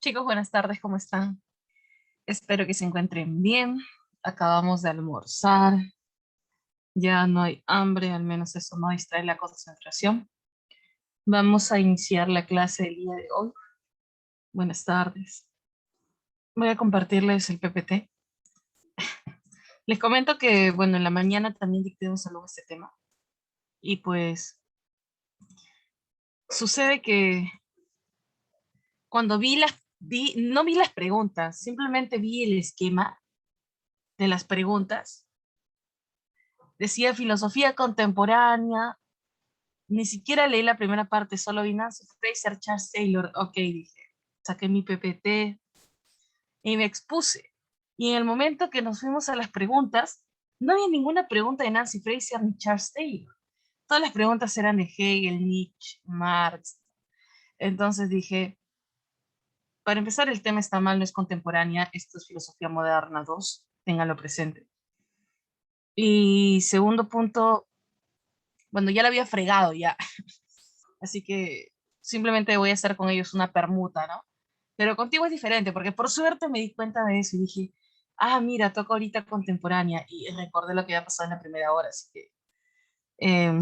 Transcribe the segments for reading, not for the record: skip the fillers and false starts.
Chicos, buenas tardes, ¿cómo están? Espero que se encuentren bien. Acabamos de almorzar, ya no hay hambre, al menos eso no distrae la concentración. Vamos a iniciar la clase del día de hoy. Buenas tardes. Voy a compartirles el PPT. Les comento que, bueno, en la mañana también dicté un saludo a este tema. Y pues sucede que cuando no vi las preguntas, simplemente vi el esquema de las preguntas. Decía filosofía contemporánea. Ni siquiera leí la primera parte, solo vi Nancy Fraser, Charles Taylor. Ok, dije, saqué mi PPT y me expuse. Y en el momento que nos fuimos a las preguntas, no había ninguna pregunta de Nancy Fraser ni Charles Taylor. Todas las preguntas eran de Hegel, Nietzsche, Marx. Entonces dije, para empezar, el tema está mal, no es contemporánea, esto es filosofía moderna 2, ténganlo presente. Y segundo punto, bueno, ya la había fregado ya, así que simplemente voy a hacer con ellos una permuta, ¿no? Pero contigo es diferente, porque por suerte me di cuenta de eso y dije, ah, mira, toca ahorita contemporánea y recordé lo que había pasado en la primera hora, así que,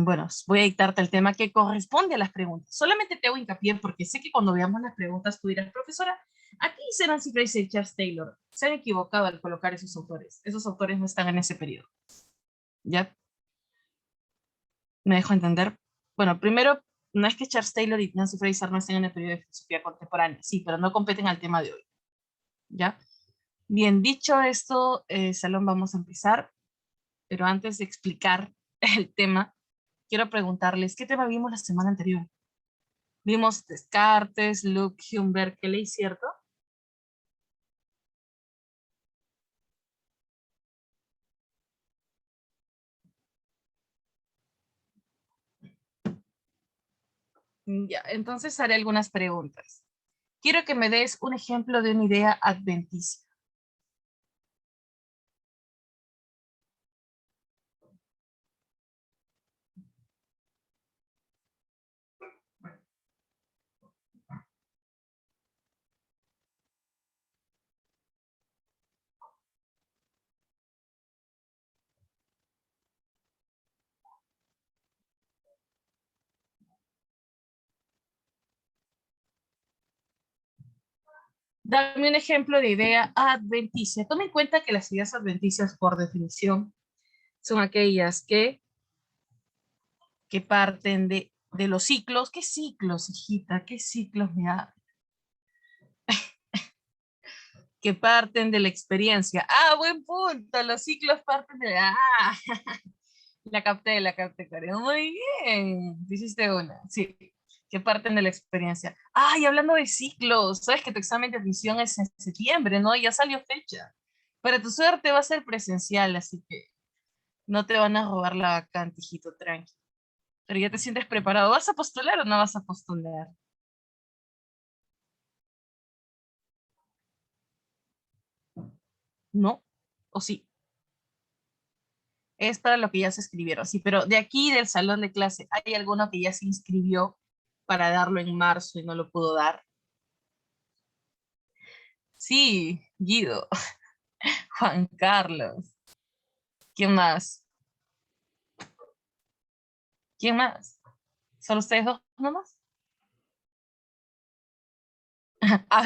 bueno, voy a dictarte el tema que corresponde a las preguntas. Solamente te hago hincapié porque sé que cuando veamos las preguntas tú dirás, profesora, aquí dice Nancy Fraser y Charles Taylor. Se han equivocado al colocar esos autores. Esos autores no están en ese periodo. ¿Ya? ¿Me dejo entender? Bueno, primero, no es que Charles Taylor y Nancy Fraser no estén en el periodo de filosofía contemporánea, sí, pero no competen al tema de hoy. ¿Ya? Bien, dicho esto, Salón, vamos a empezar, pero antes de explicar el tema, quiero preguntarles, ¿qué tema vimos la semana anterior? Vimos Descartes, Luke, Hume, Berkeley, ¿cierto? Ya, entonces haré algunas preguntas. Quiero que me des un ejemplo de una idea adventicia. Dame un ejemplo de idea adventicia. Toma en cuenta que las ideas adventicias, por definición, son aquellas que parten de los ciclos. ¿Qué ciclos, hijita? ¿Qué ciclos me da? Que parten de la experiencia. Ah, buen punto. Los ciclos parten de... Ah, la capté, Karen. Muy bien. Hiciste una. Sí, que parten de la experiencia. Ah, y hablando de ciclos, sabes que tu examen de admisión es en septiembre, ¿no? Ya salió fecha. Para tu suerte va a ser presencial, así que no te van a robar la vacante, hijito, tranqui. Pero ya te sientes preparado. ¿Vas a postular o no vas a postular? ¿No? ¿O sí? Es para lo que ya se escribieron, sí, pero de aquí del salón de clase, ¿hay alguno que ya se inscribió para darlo en marzo y no lo pudo dar? Sí, Guido, Juan Carlos. ¿Quién más? ¿Quién más? ¿Solo ustedes dos nomás?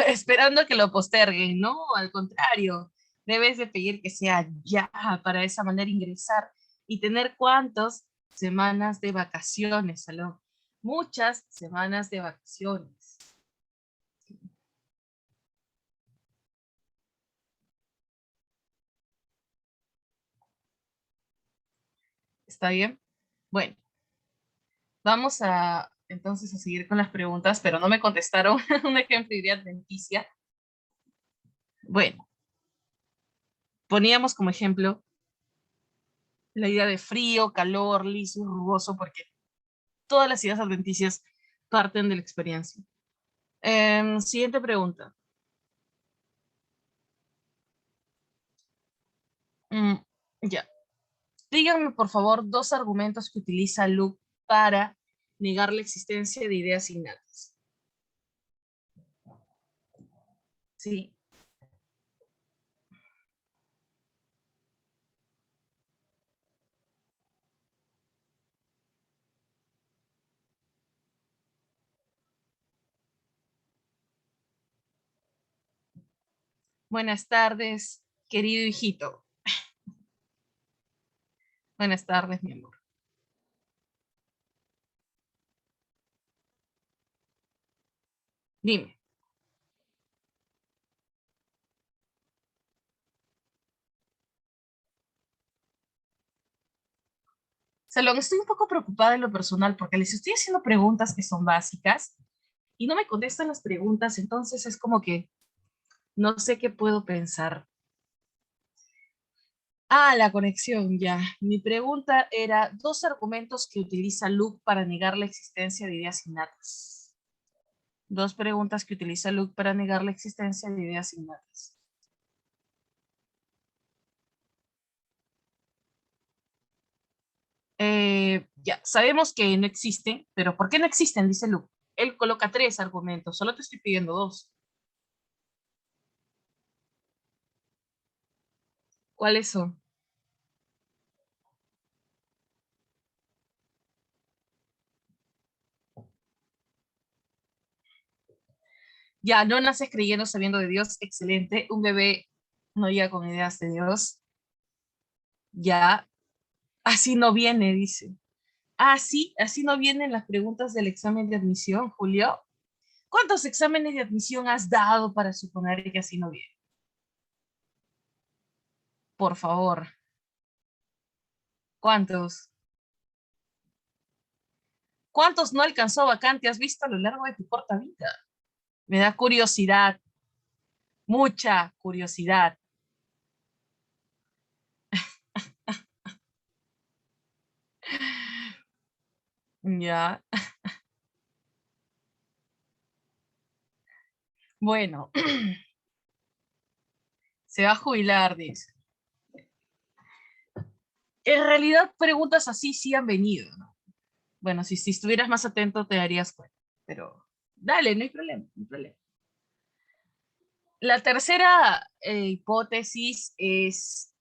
Esperando que lo posterguen, no, al contrario, debes de pedir que sea ya para de esa manera ingresar y tener cuántas semanas de vacaciones, Salón. Muchas semanas de vacaciones. ¿Está bien? Bueno, vamos a entonces a seguir con las preguntas, pero no me contestaron un ejemplo de idea adventicia. Bueno, poníamos como ejemplo la idea de frío, calor, liso, rugoso, porque todas las ideas adventicias parten de la experiencia. Siguiente pregunta. Mm, ya. Díganme, por favor, dos argumentos que utiliza Luke para negar la existencia de ideas innatas. Sí. Buenas tardes, querido hijito. Buenas tardes, mi amor. Dime. Salón, estoy un poco preocupada en lo personal porque les estoy haciendo preguntas que son básicas y no me contestan las preguntas, entonces es como que no sé qué puedo pensar. Ah, la conexión, ya. Mi pregunta era dos argumentos que utiliza Luke para negar la existencia de ideas innatas. Dos preguntas que utiliza Luke para negar la existencia de ideas innatas. Ya, sabemos que no existen, pero ¿por qué no existen? Dice Luke. Él coloca tres argumentos, solo te estoy pidiendo dos. ¿Cuáles son? Ya, no naces creyendo sabiendo de Dios, excelente. Un bebé no llega con ideas de Dios. Ya, así no viene, dice. Ah, sí, así no vienen las preguntas del examen de admisión, Julio. ¿Cuántos exámenes de admisión has dado para suponer que así no viene? Por favor, ¿cuántos? ¿Cuántos no alcanzó vacante has visto a lo largo de tu corta vida? Me da curiosidad, mucha curiosidad. Ya, bueno, se va a jubilar, dice. En realidad, preguntas así sí han venido, ¿no? Bueno, si estuvieras más atento te darías cuenta, pero dale, no hay problema, no hay problema. La tercera hipótesis es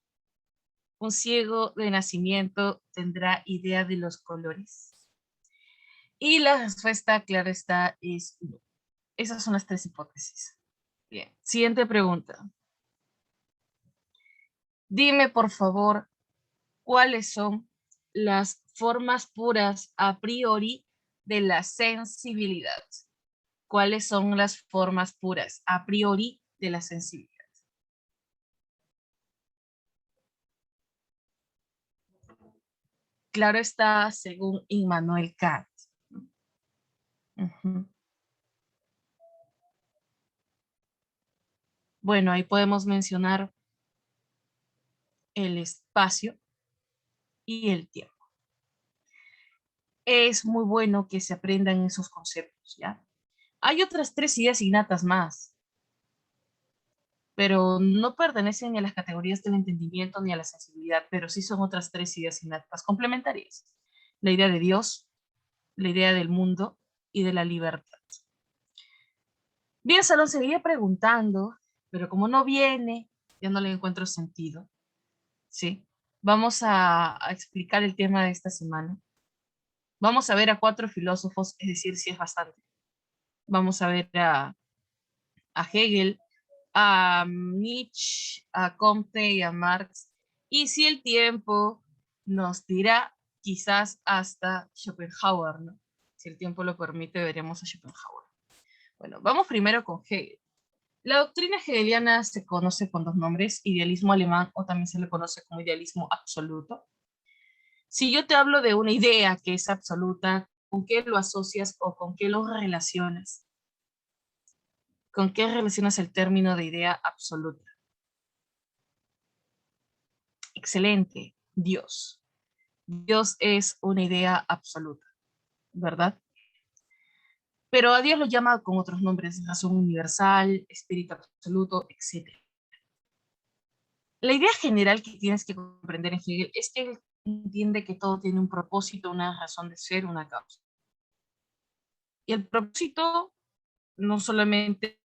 un ciego de nacimiento tendrá idea de los colores. Y la respuesta, claro está, es no. Esas son las tres hipótesis. Bien, siguiente pregunta. Dime, por favor, cuáles son las formas puras a priori de la sensibilidad. ¿Cuáles son las formas puras a priori de la sensibilidad? Claro está, según Immanuel Kant. Ujú. Bueno, ahí podemos mencionar el espacio y el tiempo. Es muy bueno que se aprendan esos conceptos, ¿ya? Hay otras tres ideas innatas más, pero no pertenecen ni a las categorías del entendimiento ni a la sensibilidad, pero sí son otras tres ideas innatas complementarias. La idea de Dios, la idea del mundo y de la libertad. Bien, Salón, seguía preguntando, pero como no viene, ya no le encuentro sentido, ¿sí? Vamos a explicar el tema de esta semana. Vamos a ver a cuatro filósofos, es decir, si es bastante. Vamos a ver a Hegel, a Nietzsche, a Comte y a Marx. Y si el tiempo nos dirá, quizás hasta Schopenhauer, ¿no? Si el tiempo lo permite, veremos a Schopenhauer. Bueno, vamos primero con Hegel. La doctrina hegeliana se conoce con dos nombres, idealismo alemán o también se le conoce como idealismo absoluto. Si yo te hablo de una idea que es absoluta, ¿con qué lo asocias o con qué lo relacionas? ¿Con qué relacionas el término de idea absoluta? Excelente, Dios. Dios es una idea absoluta, ¿verdad? Pero a Dios lo llama con otros nombres, razón universal, espíritu absoluto, etc. La idea general que tienes que comprender en Hegel es que él entiende que todo tiene un propósito, una razón de ser, una causa. Y el propósito no solamente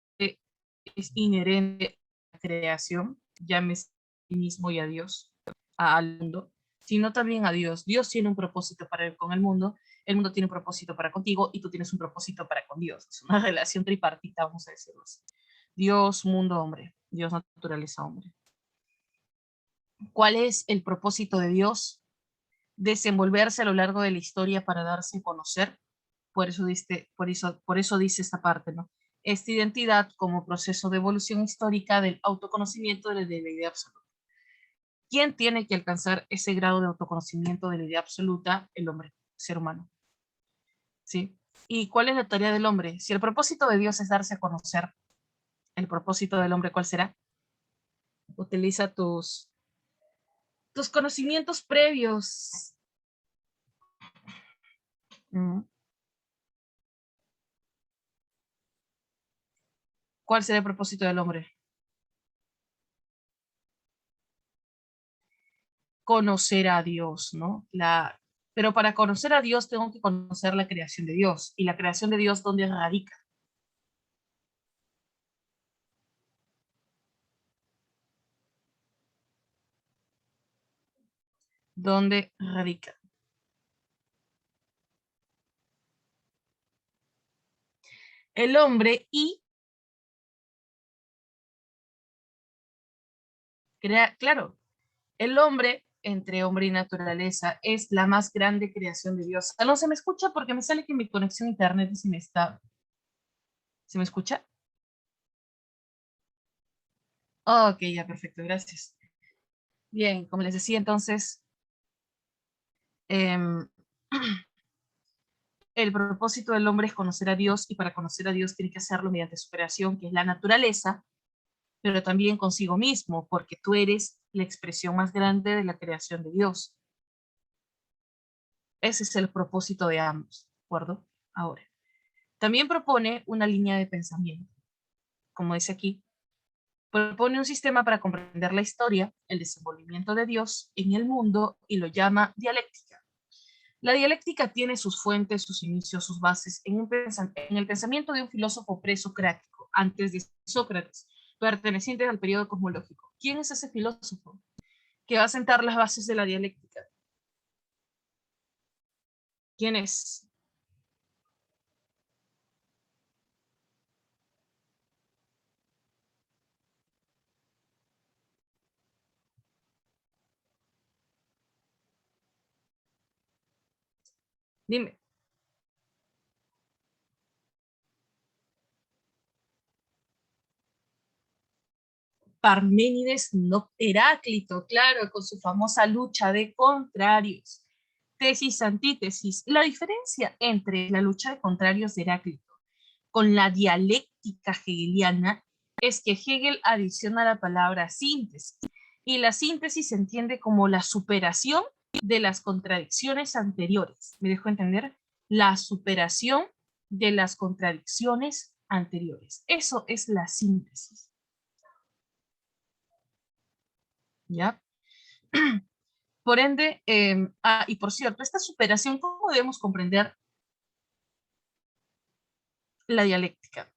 es inherente a la creación, llámese a sí mismo y a Dios, al mundo, sino también a Dios. Dios tiene un propósito con el mundo tiene un propósito para contigo y tú tienes un propósito para con Dios. Es una relación tripartita, vamos a decirlo así. Dios, mundo, hombre. Dios, naturaleza, hombre. ¿Cuál es el propósito de Dios? Desenvolverse a lo largo de la historia para darse a conocer. Por eso dice esta parte, ¿no? Esta identidad como proceso de evolución histórica del autoconocimiento de la idea absoluta. ¿Quién tiene que alcanzar ese grado de autoconocimiento de la idea absoluta? El hombre, el ser humano. ¿Sí? ¿Y cuál es la tarea del hombre? Si el propósito de Dios es darse a conocer, ¿el propósito del hombre cuál será? Utiliza tus conocimientos previos. ¿Cuál será el propósito del hombre? Conocer a Dios, ¿no? Pero para conocer a Dios tengo que conocer la creación de Dios. ¿Y la creación de Dios dónde radica? ¿Dónde radica? El hombre claro, el hombre entre hombre y naturaleza es la más grande creación de Dios. No se me escucha porque me sale que mi conexión a internet es inestable. ¿Se me escucha? Ok, ya, perfecto, gracias. Bien, como les decía entonces, em, el propósito del hombre es conocer a Dios y para conocer a Dios tiene que hacerlo mediante su creación, que es la naturaleza, pero también consigo mismo, porque tú eres la expresión más grande de la creación de Dios. Ese es el propósito de ambos, ¿de acuerdo? Ahora, también propone una línea de pensamiento, como dice aquí, propone un sistema para comprender la historia, el desenvolvimiento de Dios en el mundo y lo llama dialéctica. La dialéctica tiene sus fuentes, sus inicios, sus bases en el pensamiento de un filósofo presocrático, antes de Sócrates, perteneciente al periodo cosmológico. ¿Quién es ese filósofo que va a sentar las bases de la dialéctica? ¿Quién es? Dime. Parménides, no, Heráclito, claro, con su famosa lucha de contrarios. Tesis, antítesis. La diferencia entre la lucha de contrarios de Heráclito con la dialéctica hegeliana es que Hegel adiciona la palabra síntesis y la síntesis se entiende como la superación de las contradicciones anteriores. ¿Me dejo entender? La superación de las contradicciones anteriores. Eso es la síntesis. ¿Ya? Por ende, y por cierto, esta superación, ¿cómo debemos comprender la dialéctica?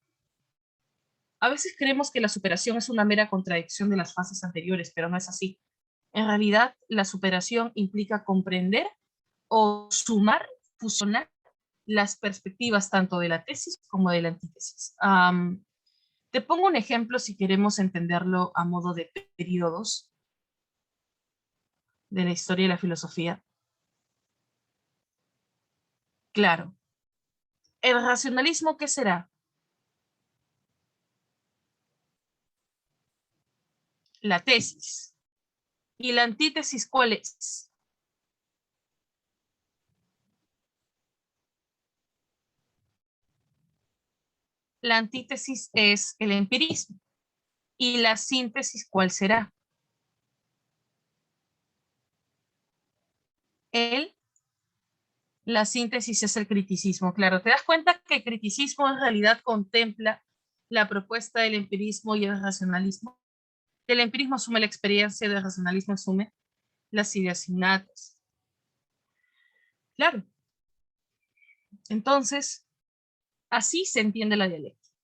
A veces creemos que la superación es una mera contradicción de las fases anteriores, pero no es así. En realidad, la superación implica comprender o sumar, fusionar las perspectivas tanto de la tesis como de la antítesis. Te pongo un ejemplo si queremos entenderlo a modo de periodos de la historia y la filosofía. Claro, el racionalismo, ¿qué será? La tesis. ¿Y la antítesis cuál es? La antítesis es el empirismo. ¿Y la síntesis cuál será? El, la síntesis es el criticismo. Claro, te das cuenta que el criticismo en realidad contempla la propuesta del empirismo y el racionalismo. El empirismo asume la experiencia, el racionalismo asume las ideas innatas. Claro, entonces, así se entiende la dialéctica.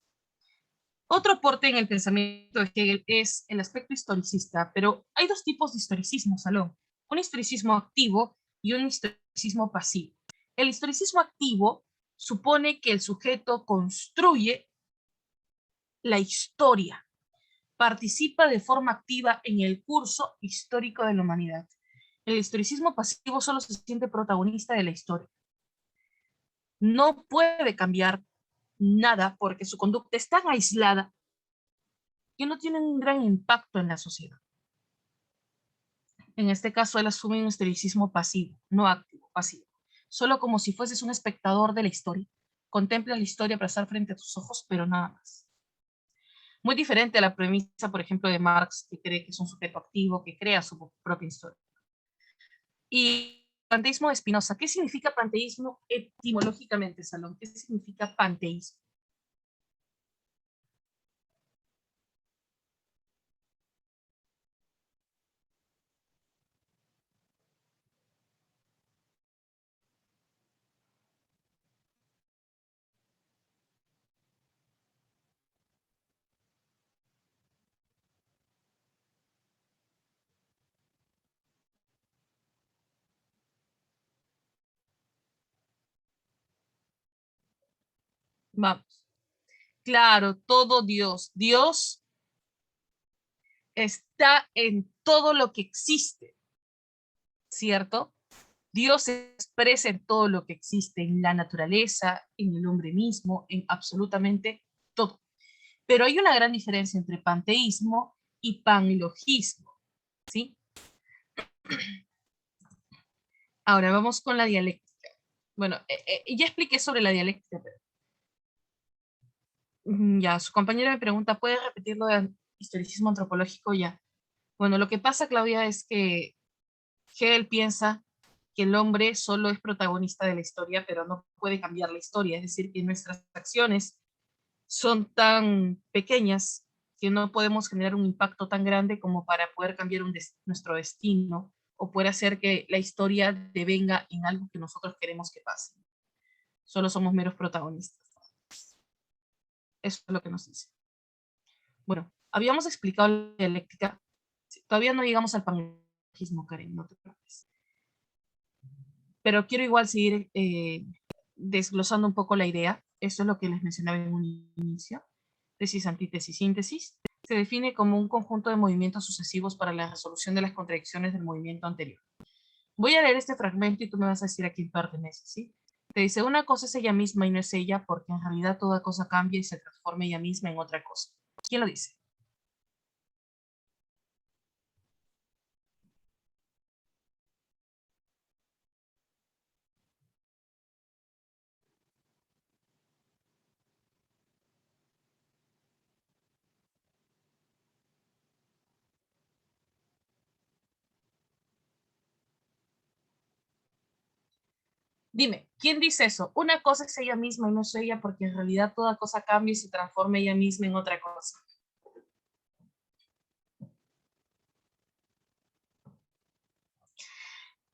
Otro aporte en el pensamiento de Hegel es el aspecto historicista, pero hay dos tipos de historicismo, Salón. Un historicismo activo y un historicismo pasivo. El historicismo activo supone que el sujeto construye la historia, participa de forma activa en el curso histórico de la humanidad. El historicismo pasivo solo se siente protagonista de la historia. No puede cambiar nada porque su conducta es tan aislada que no tiene un gran impacto en la sociedad. En este caso, él asume un historicismo pasivo, no activo, pasivo. Solo como si fueses un espectador de la historia. Contemplas la historia pasar frente a tus ojos, pero nada más. Muy diferente a la premisa, por ejemplo, de Marx, que cree que es un sujeto activo, que crea su propia historia. Y panteísmo de Spinoza. ¿Qué significa panteísmo etimológicamente, Salón? ¿Qué significa panteísmo? Vamos. Claro, todo Dios. Dios está en todo lo que existe, ¿cierto? Dios se expresa en todo lo que existe, en la naturaleza, en el hombre mismo, en absolutamente todo. Pero hay una gran diferencia entre panteísmo y panlogismo, ¿sí? Ahora vamos con la dialéctica. Bueno, ya expliqué sobre la dialéctica, pero ya, su compañera me pregunta, ¿puede repetirlo de historicismo antropológico? Ya. Bueno, lo que pasa, Claudia, es que Hegel piensa que el hombre solo es protagonista de la historia, pero no puede cambiar la historia. Es decir, que nuestras acciones son tan pequeñas que no podemos generar un impacto tan grande como para poder cambiar nuestro destino o poder hacer que la historia devenga en algo que nosotros queremos que pase. Solo somos meros protagonistas. Eso es lo que nos dice. Bueno, habíamos explicado la dialéctica. Todavía no llegamos al panlogismo, Karen, no te preocupes. Pero quiero igual seguir desglosando un poco la idea. Esto es lo que les mencionaba en un inicio. Tesis, antítesis, síntesis. Se define como un conjunto de movimientos sucesivos para la resolución de las contradicciones del movimiento anterior. Voy a leer este fragmento y tú me vas a decir a quién pertenece, ¿sí? Te dice, una cosa es ella misma y no es ella, porque en realidad toda cosa cambia y se transforma ella misma en otra cosa. ¿Quién lo dice? Dime, ¿quién dice eso? Una cosa es ella misma y no es ella, porque en realidad toda cosa cambia y se transforma ella misma en otra cosa.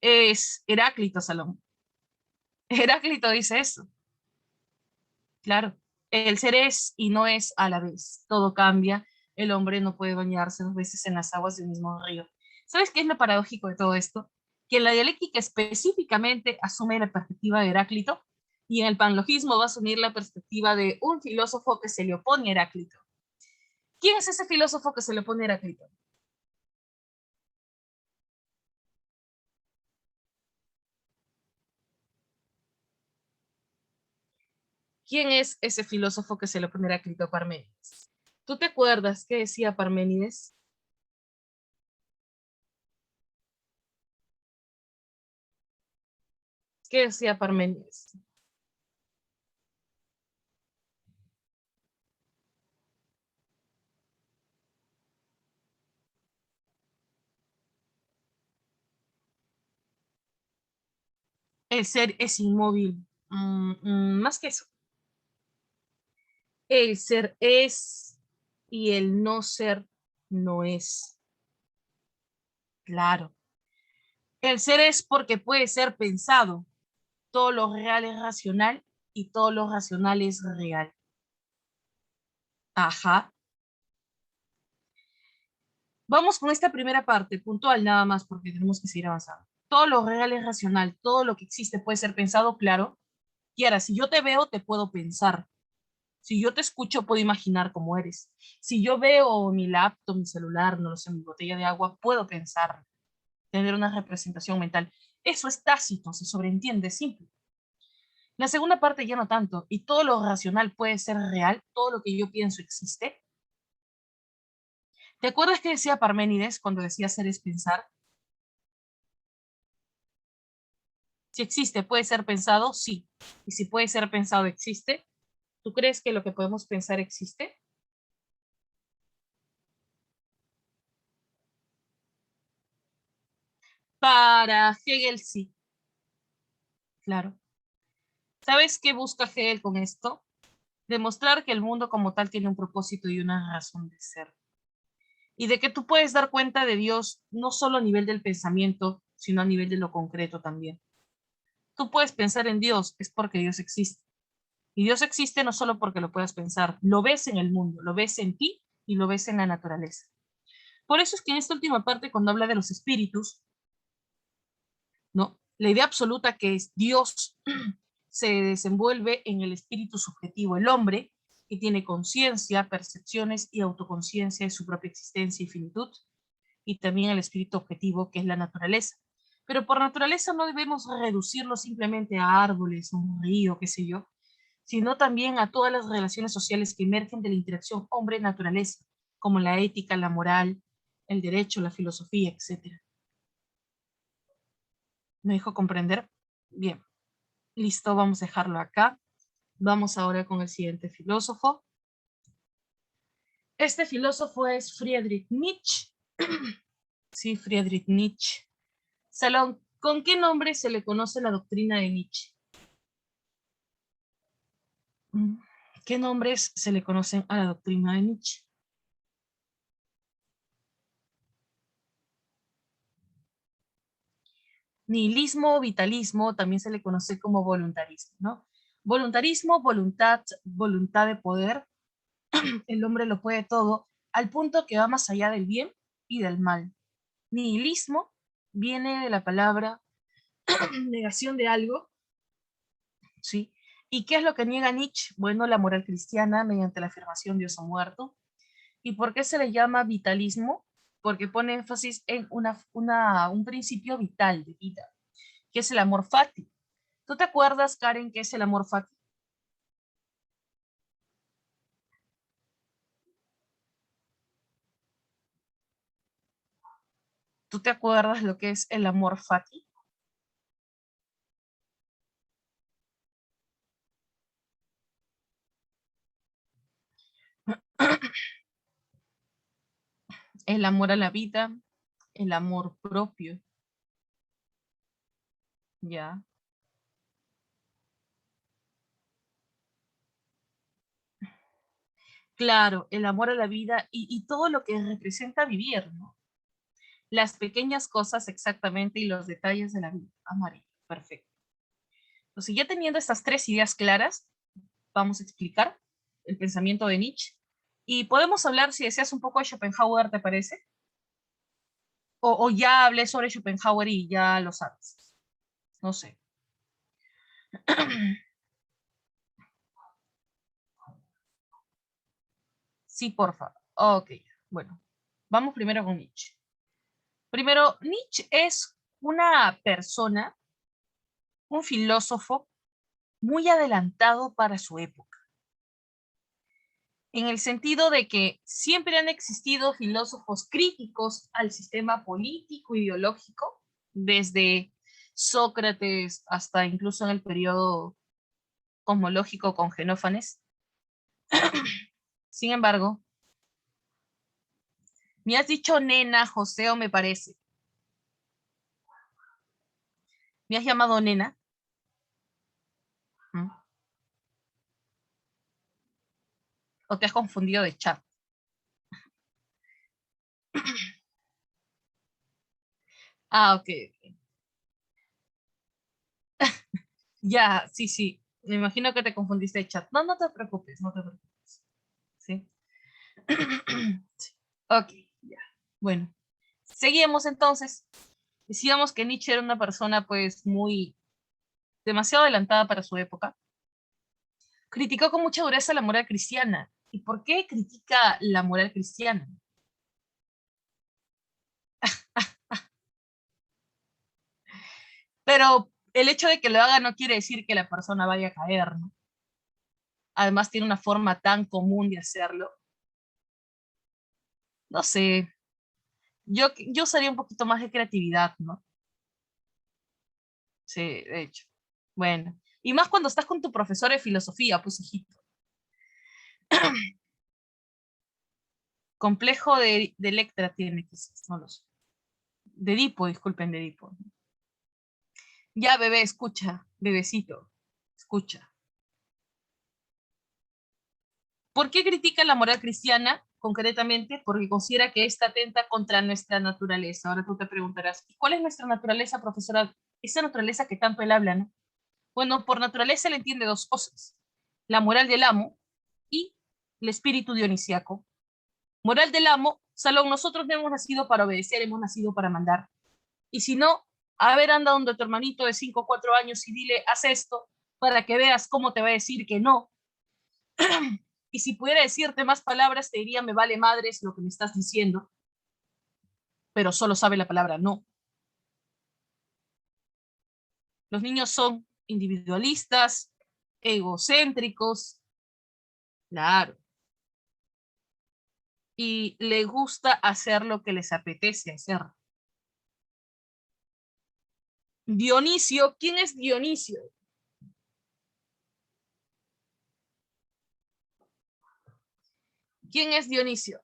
Es Heráclito, Salón. Heráclito dice eso. Claro, el ser es y no es a la vez. Todo cambia. El hombre no puede bañarse dos veces en las aguas del mismo río. ¿Sabes qué es lo paradójico de todo esto? Que la dialéctica específicamente asume la perspectiva de Heráclito y en el panlogismo va a asumir la perspectiva de un filósofo que se le opone a Heráclito. ¿Quién es ese filósofo que se le opone a Heráclito? ¿Quién es ese filósofo que se le opone a Heráclito? Parménides. ¿Tú te acuerdas qué decía Parménides? ¿Qué decía Parménides? El ser es inmóvil. Más que eso. El ser es y el no ser no es. Claro. El ser es porque puede ser pensado. Todo lo real es racional y todo lo racional es real. Ajá. Vamos con esta primera parte, puntual nada más, porque tenemos que seguir avanzando. Todo lo real es racional, todo lo que existe puede ser pensado, claro. Y ahora, si yo te veo, te puedo pensar. Si yo te escucho, puedo imaginar cómo eres. Si yo veo mi laptop, mi celular, no lo sé, mi botella de agua, puedo pensar, tener una representación mental. Eso es tácito, se sobreentiende, simple. La segunda parte ya no tanto, y todo lo racional puede ser real, todo lo que yo pienso existe. ¿Te acuerdas que decía Parménides cuando decía ser es pensar? Si existe, puede ser pensado, sí. Y si puede ser pensado, existe. ¿Tú crees que lo que podemos pensar existe? Para Hegel, sí, claro. ¿Sabes qué busca Hegel con esto? Demostrar que el mundo como tal tiene un propósito y una razón de ser. Y de que tú puedes dar cuenta de Dios no solo a nivel del pensamiento, sino a nivel de lo concreto también. Tú puedes pensar en Dios, es porque Dios existe. Y Dios existe no solo porque lo puedas pensar, lo ves en el mundo, lo ves en ti y lo ves en la naturaleza. Por eso es que en esta última parte, cuando habla de los espíritus, ¿no? La idea absoluta que es Dios se desenvuelve en el espíritu subjetivo, el hombre, que tiene conciencia, percepciones y autoconciencia de su propia existencia y finitud, y también el espíritu objetivo, que es la naturaleza. Pero por naturaleza no debemos reducirlo simplemente a árboles, un río, qué sé yo, sino también a todas las relaciones sociales que emergen de la interacción hombre-naturaleza, como la ética, la moral, el derecho, la filosofía, etcétera. ¿Me dejo comprender? Bien, listo, vamos a dejarlo acá. Vamos ahora con el siguiente filósofo. Este filósofo es Friedrich Nietzsche. Sí, Friedrich Nietzsche. Salón, ¿con qué nombre se le conoce la doctrina de Nietzsche? Mm, ¿Qué nombres se le conocen a la doctrina de Nietzsche? Nihilismo, vitalismo, también se le conoce como voluntarismo, ¿no? Voluntarismo, voluntad, voluntad de poder, el hombre lo puede todo, al punto que va más allá del bien y del mal. Nihilismo viene de la palabra negación de algo, ¿sí? ¿Y qué es lo que niega Nietzsche? Bueno, la moral cristiana mediante la afirmación Dios ha muerto. ¿Y por qué se le llama vitalismo? Porque pone énfasis en un principio vital de vida, que es el amor fati. ¿Tú te acuerdas, Karen, qué es el amor fati? ¿Tú te acuerdas lo que es el amor fati? El amor a la vida, el amor propio, ¿ya? Claro, el amor a la vida y todo lo que representa vivir, ¿no? Las pequeñas cosas exactamente y los detalles de la vida. Amarillo, perfecto. Entonces, ya teniendo estas tres ideas claras, vamos a explicar el pensamiento de Nietzsche. Y podemos hablar, si deseas, un poco de Schopenhauer, ¿te parece? O ya hablé sobre Schopenhauer y ya lo sabes. No sé. Sí, porfa. Ok, bueno. Vamos primero con Nietzsche. Primero, Nietzsche es una persona, un filósofo muy adelantado para su época, en el sentido de que siempre han existido filósofos críticos al sistema político, ideológico, desde Sócrates hasta incluso en el periodo cosmológico con Genófanes. Sin embargo, me has dicho nena, José, o me parece. Me has llamado nena. ¿Mm? O te has confundido de chat. Ah, ok. Ok. Ya, sí, sí. Me imagino que te confundiste de chat. No, no te preocupes, no te preocupes. ¿Sí? Sí. Ok, ya. Bueno, seguimos entonces. Decíamos que Nietzsche era una persona pues muy demasiado adelantada para su época. Criticó con mucha dureza la moral cristiana. ¿Y por qué critica la moral cristiana? Pero el hecho de que lo haga no quiere decir que la persona vaya a caer, ¿no? Además tiene una forma tan común de hacerlo. No sé, yo usaría un poquito más de creatividad, ¿no? Sí, de hecho. Bueno, y más cuando estás con tu profesor de filosofía, pues hijito. Complejo de Electra tiene quizás, no lo sé. De Edipo, disculpen, de Edipo. Ya, bebé, escucha, bebecito, escucha. ¿Por qué critica la moral cristiana? Concretamente, porque considera que esta atenta contra nuestra naturaleza. Ahora tú te preguntarás, ¿y cuál es nuestra naturaleza, profesora? Esa naturaleza que tanto él habla, ¿no? Bueno, por naturaleza él entiende dos cosas. La moral del amo y el espíritu dionisíaco. Moral del amo, Salón, nosotros no hemos nacido para obedecer, hemos nacido para mandar. Y si no, a ver, anda donde tu hermanito de 5 o 4 años y dile, haz esto, para que veas cómo te va a decir que no. Y si pudiera decirte más palabras, te diría, me vale madres lo que me estás diciendo, pero solo sabe la palabra no. Los niños son individualistas, egocéntricos, claro, y le gusta hacer lo que les apetece hacer. Dionisio, ¿quién es Dionisio? ¿Quién es Dionisio?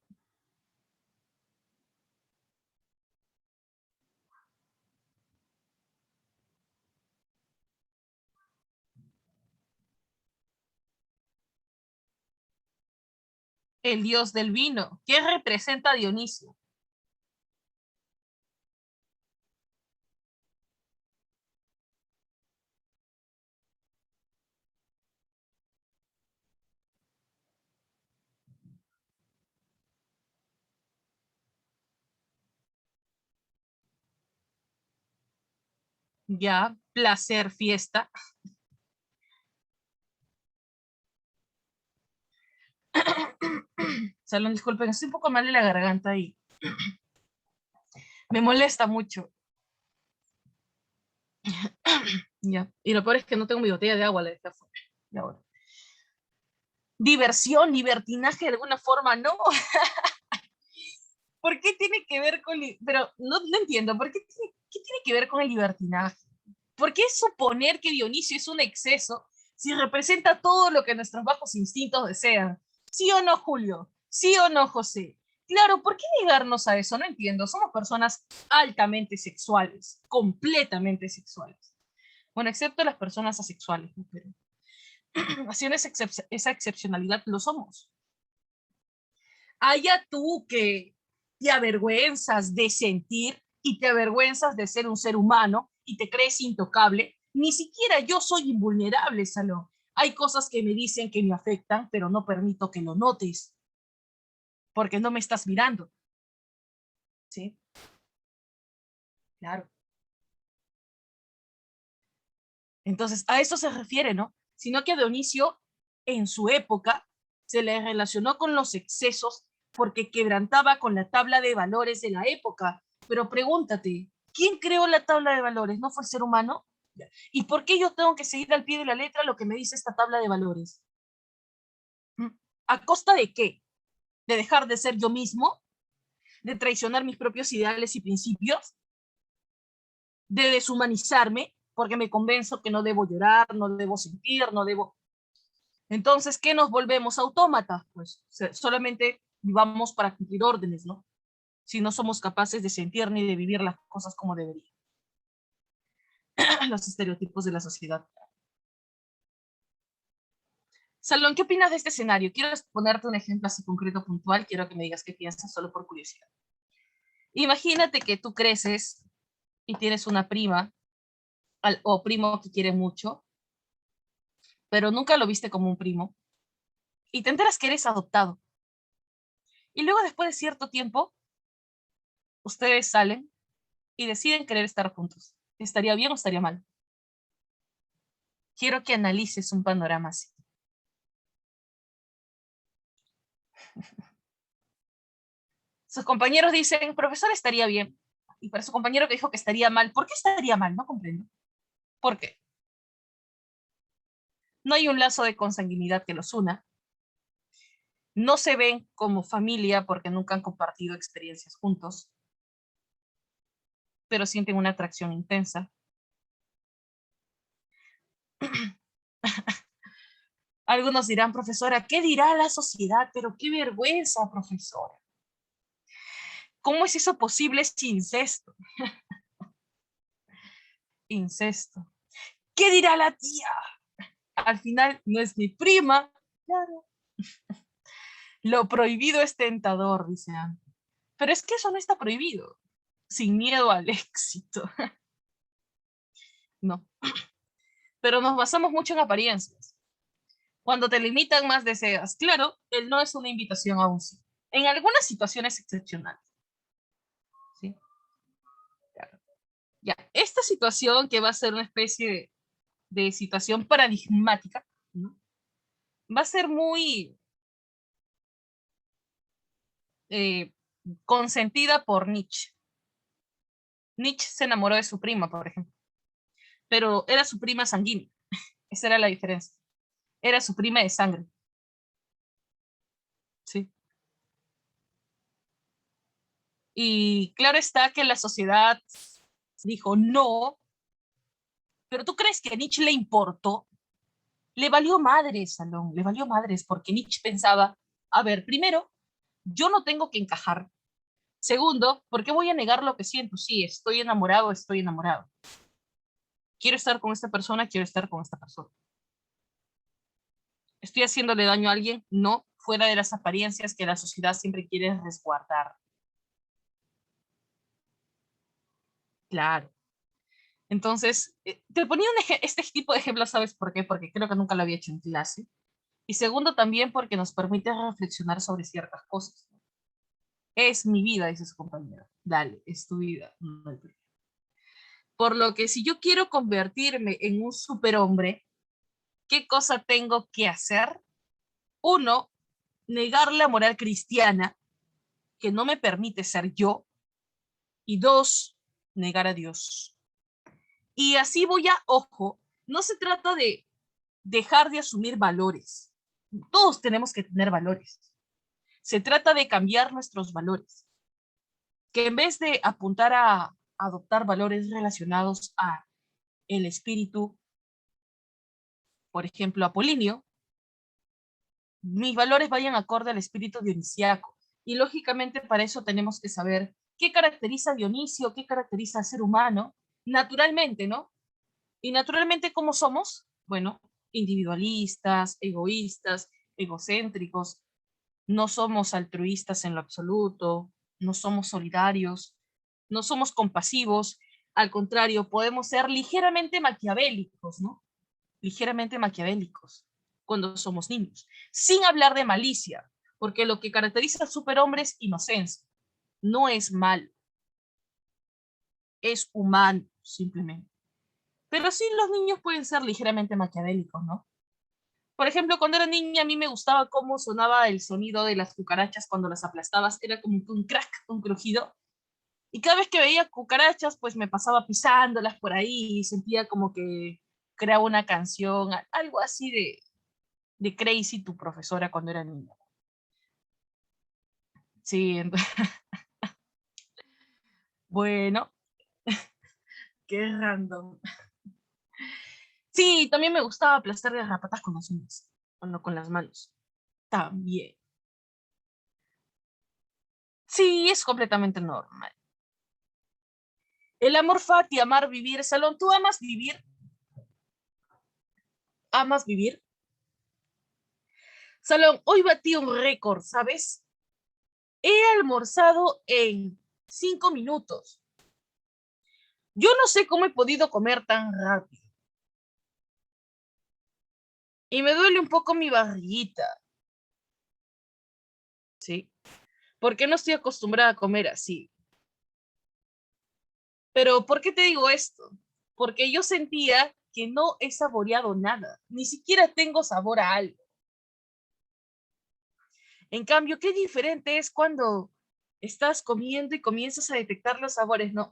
El dios del vino. ¿Qué representa Dionisio? Ya, placer, fiesta. Salón, disculpen, estoy un poco mal de la garganta y me molesta mucho. Ya. Y lo peor es que no tengo mi botella de agua, la dejé afuera. Y ahora. Diversión, libertinaje de alguna forma, no. ¿Por qué tiene que ver con... Pero no entiendo, ¿qué tiene que ver con el libertinaje? ¿Por qué suponer que Dionisio es un exceso si representa todo lo que nuestros bajos instintos desean? ¿Sí o no, Julio? ¿Sí o no, José? Claro, ¿por qué negarnos a eso? No entiendo. Somos personas altamente sexuales, completamente sexuales. Bueno, excepto las personas asexuales, ¿no? Pero haciendo esa excepcionalidad lo somos. Allá tú que te avergüenzas de sentir y te avergüenzas de ser un ser humano y te crees intocable, ni siquiera yo soy invulnerable, Salón. Hay cosas que me dicen que me afectan, pero no permito que lo notes, porque no me estás mirando. ¿Sí? Claro. Entonces, a eso se refiere, ¿no? Sino que a Dionisio, en su época, se le relacionó con los excesos porque quebrantaba con la tabla de valores de la época. Pero pregúntate, ¿quién creó la tabla de valores? ¿No fue el ser humano? ¿Y por qué yo tengo que seguir al pie de la letra lo que me dice esta tabla de valores? ¿Mm? ¿A costa de qué? ¿De dejar de ser yo mismo? ¿De traicionar mis propios ideales y principios? ¿De deshumanizarme? Porque me convenzo que no debo llorar, no debo sentir, no debo... Entonces, ¿qué nos volvemos autómatas? Pues solamente vivamos para cumplir órdenes, ¿no? Si no somos capaces de sentir ni de vivir las cosas como deberían. Los estereotipos de la sociedad. Salón, ¿qué opinas de este escenario? Quiero ponerte un ejemplo así concreto, puntual. Quiero que me digas qué piensas solo por curiosidad. Imagínate que tú creces y tienes una prima o primo que quiere mucho, pero nunca lo viste como un primo y te enteras que eres adoptado. Y luego, después de cierto tiempo, ustedes salen y deciden querer estar juntos. ¿Estaría bien o estaría mal? Quiero que analices un panorama así. Sus compañeros dicen, profesor, estaría bien. Y para su compañero que dijo que estaría mal, ¿por qué estaría mal? No comprendo. ¿Por qué? No hay un lazo de consanguinidad que los una. No se ven como familia porque nunca han compartido experiencias juntos, pero sienten una atracción intensa. Algunos dirán, profesora, ¿qué dirá la sociedad? Pero qué vergüenza, profesora. ¿Cómo es eso posible? Es incesto. Incesto. ¿Qué dirá la tía? Al final no es mi prima. Claro. Lo prohibido es tentador, dice Anne. Pero es que eso no está prohibido. Sin miedo al éxito. No. Pero nos basamos mucho en apariencias. Cuando te limitan más deseas. Claro, el no es una invitación a un sí. En algunas situaciones excepcionales. ¿Sí? Claro. Ya, esta situación que va a ser una especie de situación paradigmática, ¿no? Va a ser muy eh, consentida por Nietzsche. Nietzsche se enamoró de su prima, por ejemplo, pero era su prima sanguínea. Esa era la diferencia. Era su prima de sangre. ¿Sí? Y claro está que la sociedad dijo no, pero ¿tú crees que a Nietzsche le importó? Le valió madres, Salón, le valió madres, porque Nietzsche pensaba, a ver, primero, yo no tengo que encajar. Segundo, ¿por qué voy a negar lo que siento? Sí, estoy enamorado, estoy enamorado. Quiero estar con esta persona, quiero estar con esta persona. ¿Estoy haciéndole daño a alguien? No, fuera de las apariencias que la sociedad siempre quiere resguardar. Claro. Entonces, te ponía este tipo de ejemplo, ¿sabes por qué? Porque creo que nunca lo había hecho en clase. Y segundo, también porque nos permite reflexionar sobre ciertas cosas. Es mi vida, dice su compañero. Dale, es tu vida. No hay problema. Por lo que si yo quiero convertirme en un superhombre, ¿qué cosa tengo que hacer? Uno, negar la moral cristiana que no me permite ser yo. Y dos, negar a Dios. Y así voy a, ojo, no se trata de dejar de asumir valores. Todos tenemos que tener valores. Se trata de cambiar nuestros valores. Que en vez de apuntar a adoptar valores relacionados a el espíritu, por ejemplo, apolinio, mis valores vayan acorde al espíritu dionisiaco. Y lógicamente para eso tenemos que saber qué caracteriza a Dionisio, qué caracteriza al ser humano, naturalmente, ¿no? Y naturalmente, ¿cómo somos? Bueno, individualistas, egoístas, egocéntricos, no somos altruistas en lo absoluto, no somos solidarios, no somos compasivos, al contrario, podemos ser ligeramente maquiavélicos, ¿no? Ligeramente maquiavélicos cuando somos niños, sin hablar de malicia, porque lo que caracteriza al superhombre es inocencia, no es mal, es humano, simplemente. Pero sí, los niños pueden ser ligeramente maquiavélicos, ¿no? Por ejemplo, cuando era niña, a mí me gustaba cómo sonaba el sonido de las cucarachas cuando las aplastabas. Era como un crack, un crujido. Y cada vez que veía cucarachas, pues me pasaba pisándolas por ahí y sentía como que creaba una canción, algo así de Crazy, tu profesora, cuando era niña. Sí, bueno, qué random. Sí, también me gustaba aplastar las rapatas con las uñas, o no con las manos. También. Sí, es completamente normal. El amor fati, amar, vivir. Salón, ¿tú amas vivir? ¿Amas vivir? Salón, hoy batí un récord, ¿sabes? He almorzado en 5 minutos. Yo no sé cómo he podido comer tan rápido. Y me duele un poco mi barriguita. ¿Sí? ¿Por qué no estoy acostumbrada a comer así? Pero ¿por qué te digo esto? Porque yo sentía que no he saboreado nada, ni siquiera tengo sabor a algo. En cambio, qué diferente es cuando estás comiendo y comienzas a detectar los sabores, ¿no?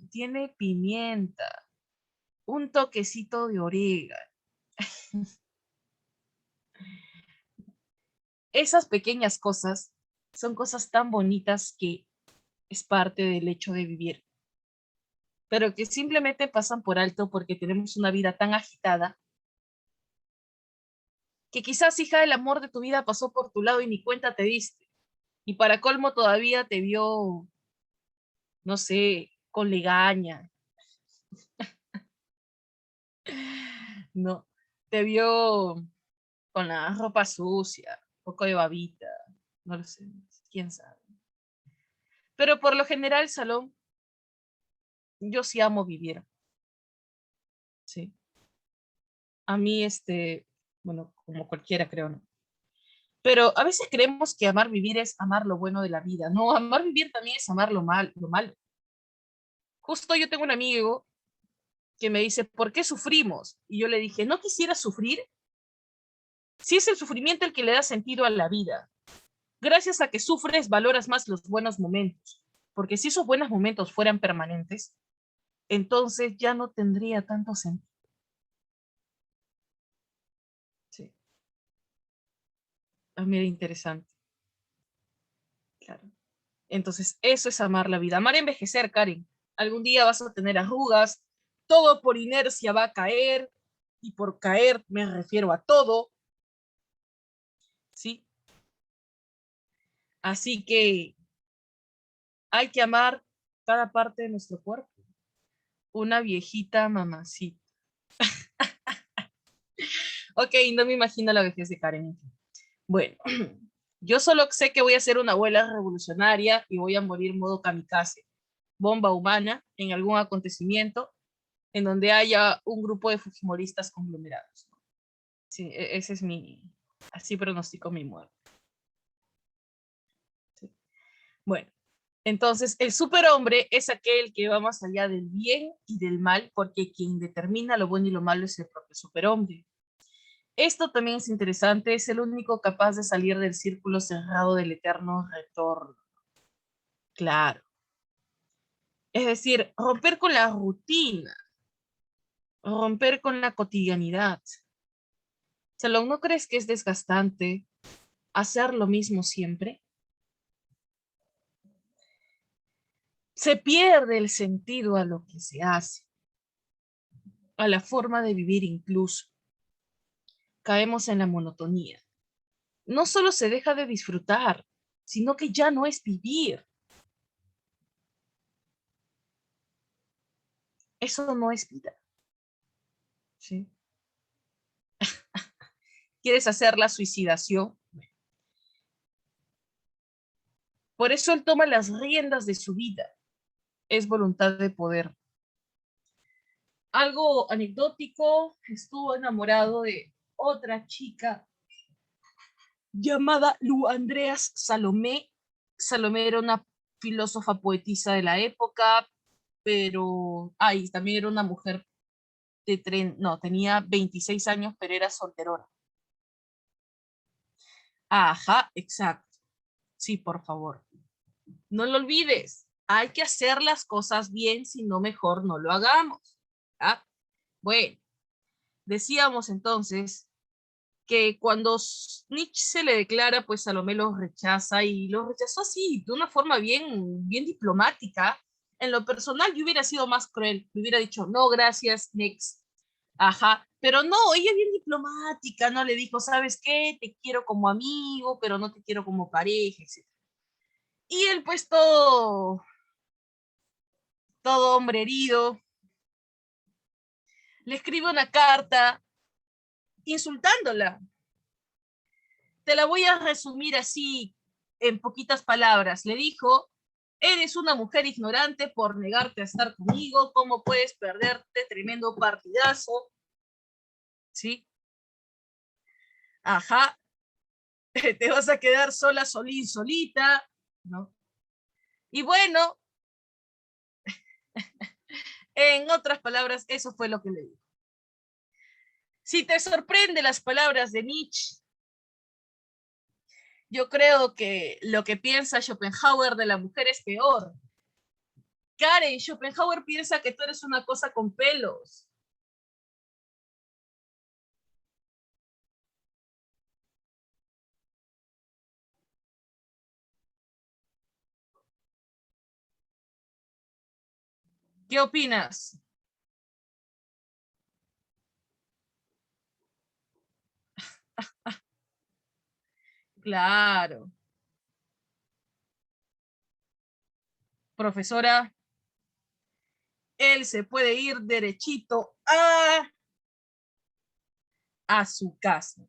Tiene pimienta, un toquecito de orégano. Esas pequeñas cosas son cosas tan bonitas que es parte del hecho de vivir, pero que simplemente pasan por alto porque tenemos una vida tan agitada que quizás, hija, el amor de tu vida pasó por tu lado y ni cuenta te diste. Y para colmo todavía te vio, no sé, con legaña, ¿no? Te vio con la ropa sucia, un poco de babita, no lo sé, quién sabe. Pero por lo general, Salón, yo sí amo vivir, ¿sí? A mí, bueno, como cualquiera creo, ¿no? Pero a veces creemos que amar vivir es amar lo bueno de la vida. No, amar vivir también es amar lo malo. Justo yo tengo un amigo que me dice, ¿por qué sufrimos? Y yo le dije, ¿no quisiera sufrir? Si es el sufrimiento el que le da sentido a la vida. Gracias a que sufres, valoras más los buenos momentos. Porque si esos buenos momentos fueran permanentes, entonces ya no tendría tanto sentido. Sí. Ah, mira, interesante. Claro. Entonces, eso es amar la vida. Amar envejecer, Karen. Algún día vas a tener arrugas, todo por inercia va a caer, y por caer me refiero a todo, ¿sí? Así que hay que amar cada parte de nuestro cuerpo. Una viejita mamacita. Ok, no me imagino la vejez de Karen. Bueno, yo solo sé que voy a ser una abuela revolucionaria y voy a morir modo kamikaze, bomba humana, en algún acontecimiento en donde haya un grupo de fujimoristas conglomerados. Sí, ese es así pronostico mi muerte. Sí. Bueno, entonces el superhombre es aquel que va más allá del bien y del mal, porque quien determina lo bueno y lo malo es el propio superhombre. Esto también es interesante, es el único capaz de salir del círculo cerrado del eterno retorno. Claro. Es decir, romper con la rutina, romper con la cotidianidad. Salón, ¿no crees que es desgastante hacer lo mismo siempre? Se pierde el sentido a lo que se hace, a la forma de vivir incluso. Caemos en la monotonía. No solo se deja de disfrutar, sino que ya no es vivir. Eso no es vida. ¿Sí? ¿Quieres hacer la suicidación? Por eso él toma las riendas de su vida. Es voluntad de poder. Algo anecdótico, estuvo enamorado de otra chica llamada Lu Andreas Salomé. Salomé era una filósofa poetisa de la época, pero, también era una mujer no, tenía 26 años, pero era solterona. Ajá, exacto. Sí, por favor. No lo olvides. Hay que hacer las cosas bien, si no mejor no lo hagamos. ¿Ah? Bueno, decíamos entonces que cuando Nietzsche se le declara, pues Salomé lo rechaza y lo rechazó así, de una forma bien, bien diplomática. En lo personal, yo hubiera sido más cruel, me hubiera dicho, no, gracias, next. Ajá, pero no, ella bien diplomática, ¿no? Le dijo, ¿sabes qué? Te quiero como amigo, pero no te quiero como pareja, etc. Y él, pues todo hombre herido, le escribe una carta insultándola. Te la voy a resumir así en poquitas palabras. Le dijo, eres una mujer ignorante por negarte a estar conmigo, ¿cómo puedes perderte tremendo partidazo? ¿Sí? Ajá, te vas a quedar sola, solita, ¿no? Y bueno, en otras palabras, eso fue lo que le dijo. Si te sorprende las palabras de Nietzsche, yo creo que lo que piensa Schopenhauer de la mujer es peor. Karen, Schopenhauer piensa que tú eres una cosa con pelos. ¿Qué opinas? Claro. Profesora, él se puede ir derechito a su casa.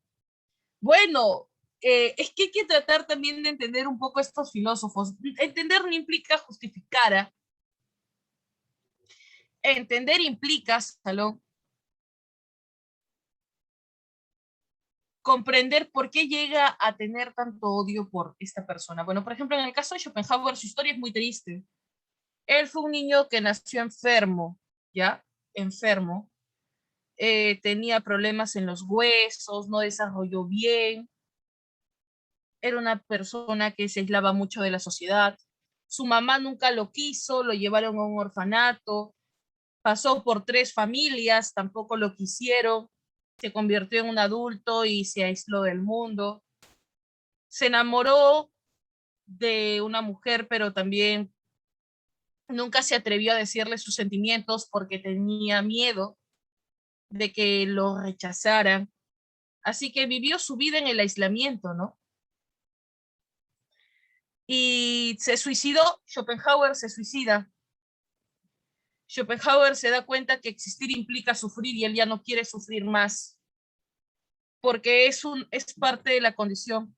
Bueno, es que hay que tratar también de entender un poco a estos filósofos. Entender no implica justificar. Entender implica, Salón, comprender por qué llega a tener tanto odio por esta persona. Bueno, por ejemplo, en el caso de Schopenhauer, su historia es muy triste. Él fue un niño que nació enfermo, ¿ya? Enfermo. Tenía problemas en los huesos, no desarrolló bien, era una persona que se aislaba mucho de la sociedad. Su mamá nunca lo quiso, lo llevaron a un orfanato, pasó por 3 familias, tampoco lo quisieron, se convirtió en un adulto y se aisló del mundo. Se enamoró de una mujer, pero también nunca se atrevió a decirle sus sentimientos porque tenía miedo de que lo rechazaran. Así que vivió su vida en el aislamiento, ¿no? Y se suicidó, Schopenhauer se suicida. Schopenhauer se da cuenta que existir implica sufrir y él ya no quiere sufrir más, porque es parte de la condición.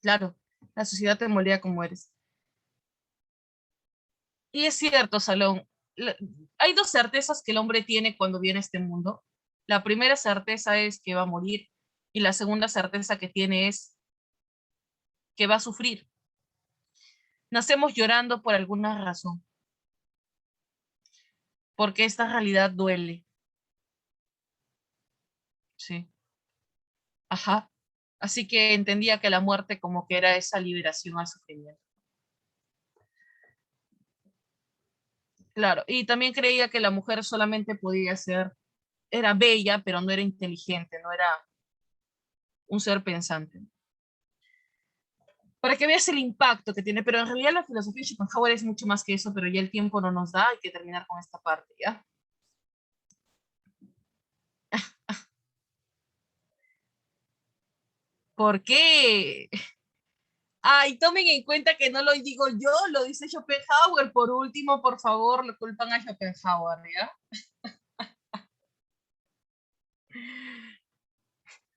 Claro, la sociedad te moldea como eres. Y es cierto, Salón, hay 2 certezas que el hombre tiene cuando viene a este mundo. La primera certeza es que va a morir y la segunda certeza que tiene es que va a sufrir. Nacemos llorando por alguna razón, porque esta realidad duele. Sí. Ajá. Así que entendía que la muerte como que era esa liberación al sufrimiento. Claro, y también creía que la mujer solamente podía ser, era bella, pero no era inteligente, no era un ser pensante. Para que veas el impacto que tiene, pero en realidad la filosofía de Schopenhauer es mucho más que eso, pero ya el tiempo no nos da, hay que terminar con esta parte, ¿ya? ¿Por qué? Ay, tomen en cuenta que no lo digo yo, lo dice Schopenhauer. Por último, por favor, lo culpan a Schopenhauer, ¿ya?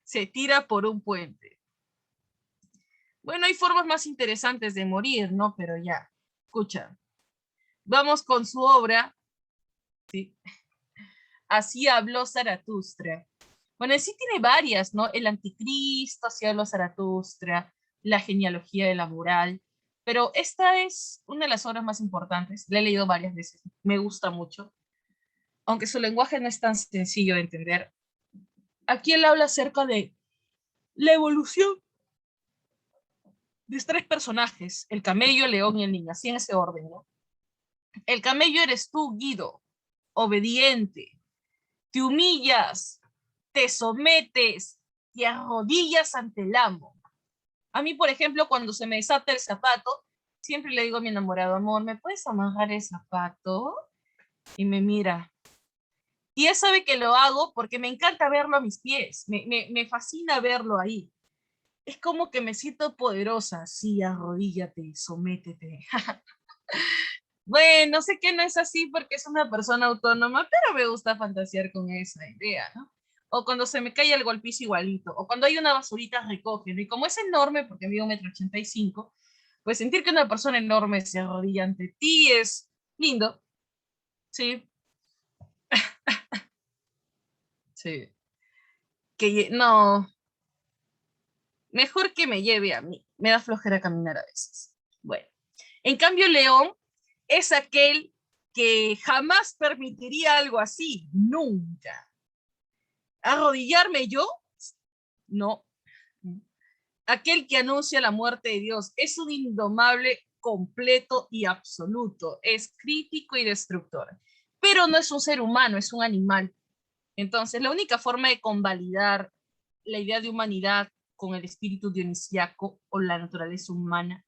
Se tira por un puente. Bueno, hay formas más interesantes de morir, ¿no? Pero ya, escucha, vamos con su obra, ¿sí? Así habló Zaratustra. Bueno, en sí tiene varias, ¿no? El anticristo, así habló Zaratustra, la genealogía de la moral, pero esta es una de las obras más importantes, la he leído varias veces, me gusta mucho, aunque su lenguaje no es tan sencillo de entender. Aquí él habla acerca de la evolución de 3 personajes, el camello, el león y el niño, así en ese orden, ¿no? El camello eres tú, Guido, obediente, te humillas, te sometes, te arrodillas ante el amo. A mí, por ejemplo, cuando se me desata el zapato, siempre le digo a mi enamorado, amor, ¿me puedes amarrar el zapato? Y me mira. Y él sabe que lo hago porque me encanta verlo a mis pies, me fascina verlo ahí. Es como que me siento poderosa, sí, arrodíllate, sométete. Bueno, sé que no es así porque es una persona autónoma, pero me gusta fantasear con esa idea, ¿no? O cuando se me cae algo al piso igualito, o cuando hay una basurita recoge, ¿no? Y como es enorme, porque mido 1,85 m, pues sentir que una persona enorme se arrodilla ante ti es lindo, sí, sí. Que no, Mejor que me lleve a mí. Me da flojera caminar a veces. Bueno, en cambio León es aquel que jamás permitiría algo así. Nunca. ¿Arrodillarme yo? No. Aquel que anuncia la muerte de Dios es un indomable completo y absoluto. Es crítico y destructor. Pero no es un ser humano, es un animal. Entonces, la única forma de convalidar la idea de humanidad con el espíritu dionisiaco o la naturaleza humana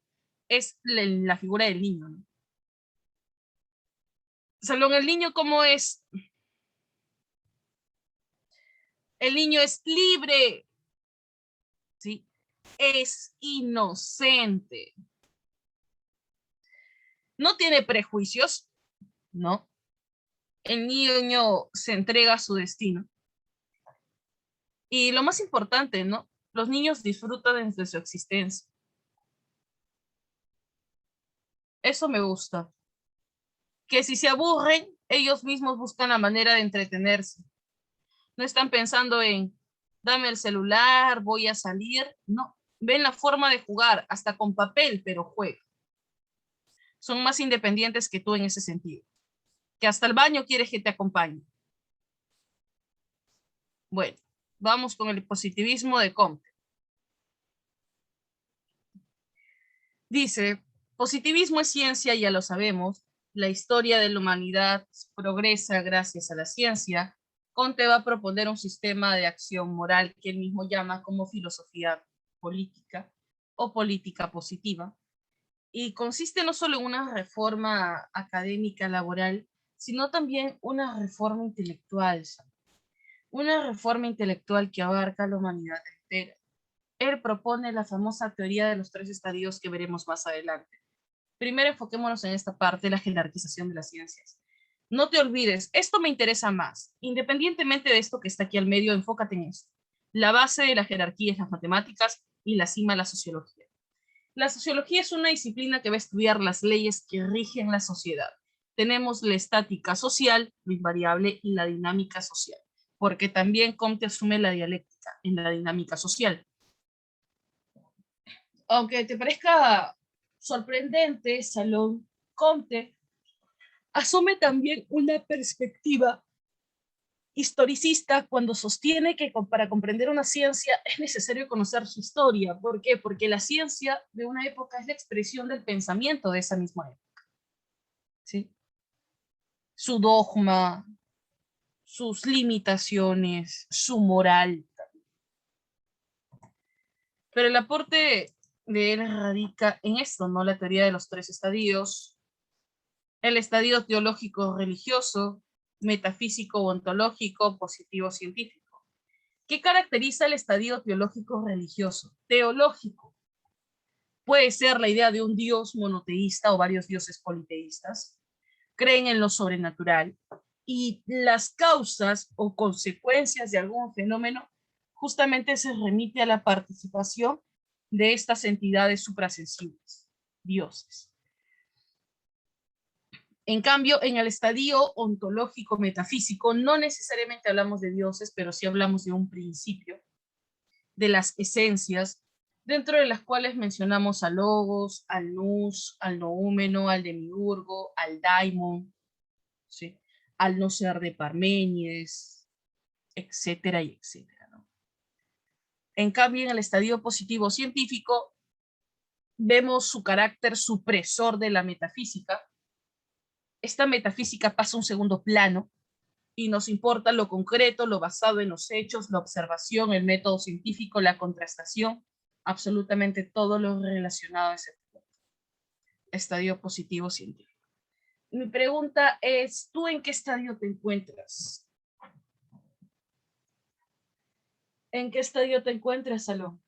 es la figura del niño, ¿no? Salón, el niño, ¿cómo es? El niño es libre, ¿sí? Es inocente. No tiene prejuicios, ¿no? El niño se entrega a su destino. Y lo más importante, ¿no? Los niños disfrutan de su existencia. Eso me gusta. Que si se aburren, ellos mismos buscan la manera de entretenerse. No están pensando en, dame el celular, voy a salir. No, ven la forma de jugar, hasta con papel, pero juegan. Son más independientes que tú en ese sentido. Que hasta el baño quieres que te acompañe. Bueno, vamos con el positivismo de Comte. Dice, positivismo es ciencia, ya lo sabemos. La historia de la humanidad progresa gracias a la ciencia. Comte va a proponer un sistema de acción moral que él mismo llama como filosofía política o política positiva. Y consiste no solo en una reforma académica laboral, sino también una reforma intelectual. Una reforma intelectual que abarca a la humanidad entera. Él propone la famosa teoría de los tres estadios que veremos más adelante. Primero enfoquémonos en esta parte, la jerarquización de las ciencias. No te olvides, esto me interesa más. Independientemente de esto que está aquí al medio, enfócate en esto. La base de la jerarquía es las matemáticas y la cima la sociología. La sociología es una disciplina que va a estudiar las leyes que rigen la sociedad. Tenemos la estática social, lo invariable, y la dinámica social, porque también Comte asume la dialéctica en la dinámica social. Aunque te parezca sorprendente, Salón, Comte asume también una perspectiva historicista cuando sostiene que para comprender una ciencia es necesario conocer su historia. ¿Por qué? Porque la ciencia de una época es la expresión del pensamiento de esa misma época, ¿sí? Su dogma, sus limitaciones, su moral. Pero el aporte de él radica en esto, ¿no? La teoría de los tres estadios, el estadio teológico religioso, metafísico ontológico, positivo científico. ¿Qué caracteriza el estadio teológico religioso? Teológico. Puede ser la idea de un dios monoteísta o varios dioses politeístas. Creen en lo sobrenatural y las causas o consecuencias de algún fenómeno justamente se remite a la participación de estas entidades suprasensibles, dioses. En cambio, en el estadio ontológico metafísico no necesariamente hablamos de dioses, pero sí hablamos de un principio, de las esencias, dentro de las cuales mencionamos al logos, al nous, al noúmeno, al demiurgo, al daimon, ¿sí? Al no ser de Parménides, etcétera y etcétera, ¿no? En cambio, en el estadio positivo científico vemos su carácter supresor de la metafísica. Esta metafísica pasa a un segundo plano y nos importa lo concreto, lo basado en los hechos, la observación, el método científico, la contrastación, absolutamente todo lo relacionado a ese punto. Estadio positivo científico. Mi pregunta es, ¿tú en qué estadio te encuentras? ¿En qué estadio te encuentras, Salón?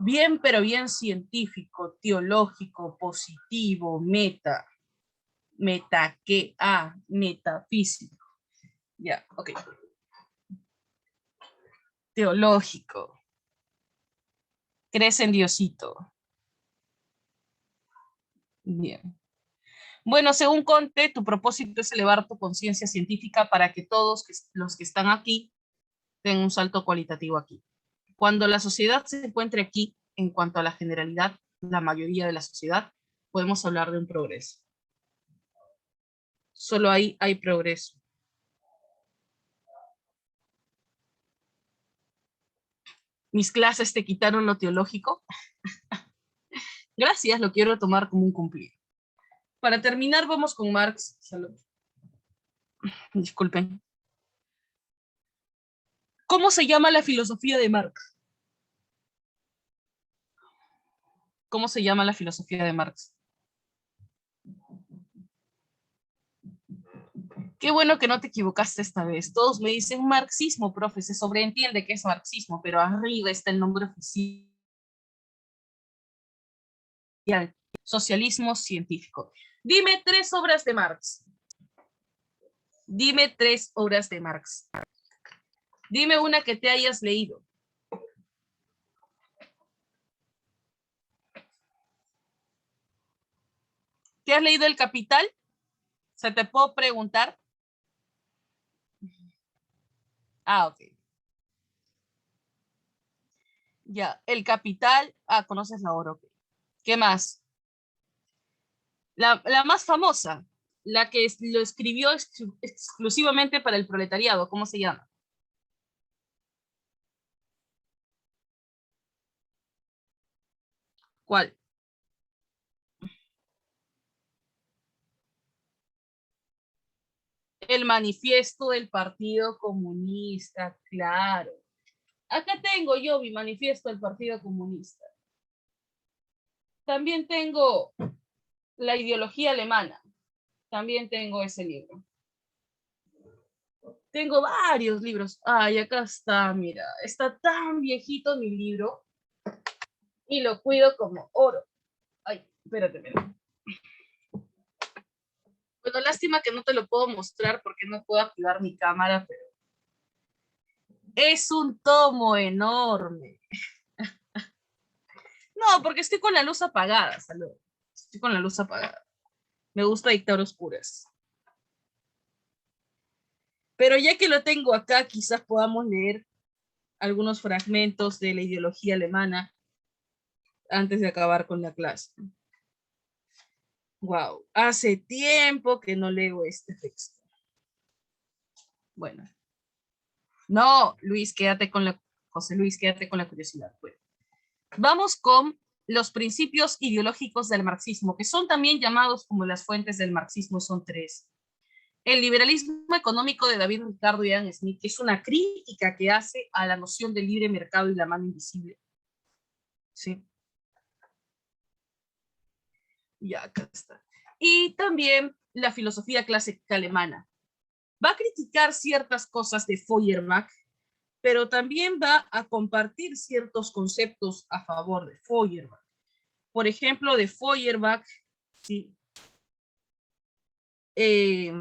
Bien, pero bien científico, teológico, positivo, metafísico. Ya, ok. Teológico. ¿Crees en Diosito? Bien. Bueno, según Conte, tu propósito es elevar tu conciencia científica para que todos los que están aquí den un salto cualitativo aquí. Cuando la sociedad se encuentre aquí, en cuanto a la generalidad, la mayoría de la sociedad, podemos hablar de un progreso. Solo ahí hay progreso. Mis clases te quitaron lo teológico. Gracias, lo quiero tomar como un cumplido. Para terminar, vamos con Marx. Salud. Disculpen. ¿Cómo se llama la filosofía de Marx? ¿Cómo se llama la filosofía de Marx? Qué bueno que no te equivocaste esta vez. Todos me dicen marxismo, profe, se sobreentiende que es marxismo, pero arriba está el nombre oficial. Socialismo científico. Dime 3 obras de Marx. Dime 3 obras de Marx. Dime una que te hayas leído. ¿Te has leído El Capital? ¿Se te puedo preguntar? Ah, ok. Ya, El Capital. Ah, conoces la obra, ok. ¿Qué más? La más famosa, la que lo escribió exclusivamente para el proletariado, ¿cómo se llama? ¿Cuál? El manifiesto del Partido Comunista, claro. Acá tengo yo mi manifiesto del Partido Comunista. También tengo la ideología alemana. También tengo ese libro. Tengo varios libros. Ay, acá está, mira. Está tan viejito mi libro y lo cuido como oro. Ay, espérate, mira. Bueno, lástima que no te lo puedo mostrar porque no puedo activar mi cámara, pero es un tomo enorme. No, porque estoy con la luz apagada, salud. Estoy con la luz apagada. Me gusta dictar oscuras. Pero ya que lo tengo acá, quizás podamos leer algunos fragmentos de la ideología alemana antes de acabar con la clase. Wow, hace tiempo que no leo este texto. Bueno, no, Luis, quédate con la, José Luis, quédate con la curiosidad. Bueno, vamos con los principios ideológicos del marxismo, que son también llamados como las fuentes del marxismo, son 3. El liberalismo económico de David Ricardo y Adam Smith, que es una crítica que hace a la noción del libre mercado y la mano invisible. Sí. Ya, acá está. Y también la filosofía clásica alemana. Va a criticar ciertas cosas de Feuerbach, pero también va a compartir ciertos conceptos a favor de Feuerbach. Por ejemplo, de Feuerbach, sí, eh,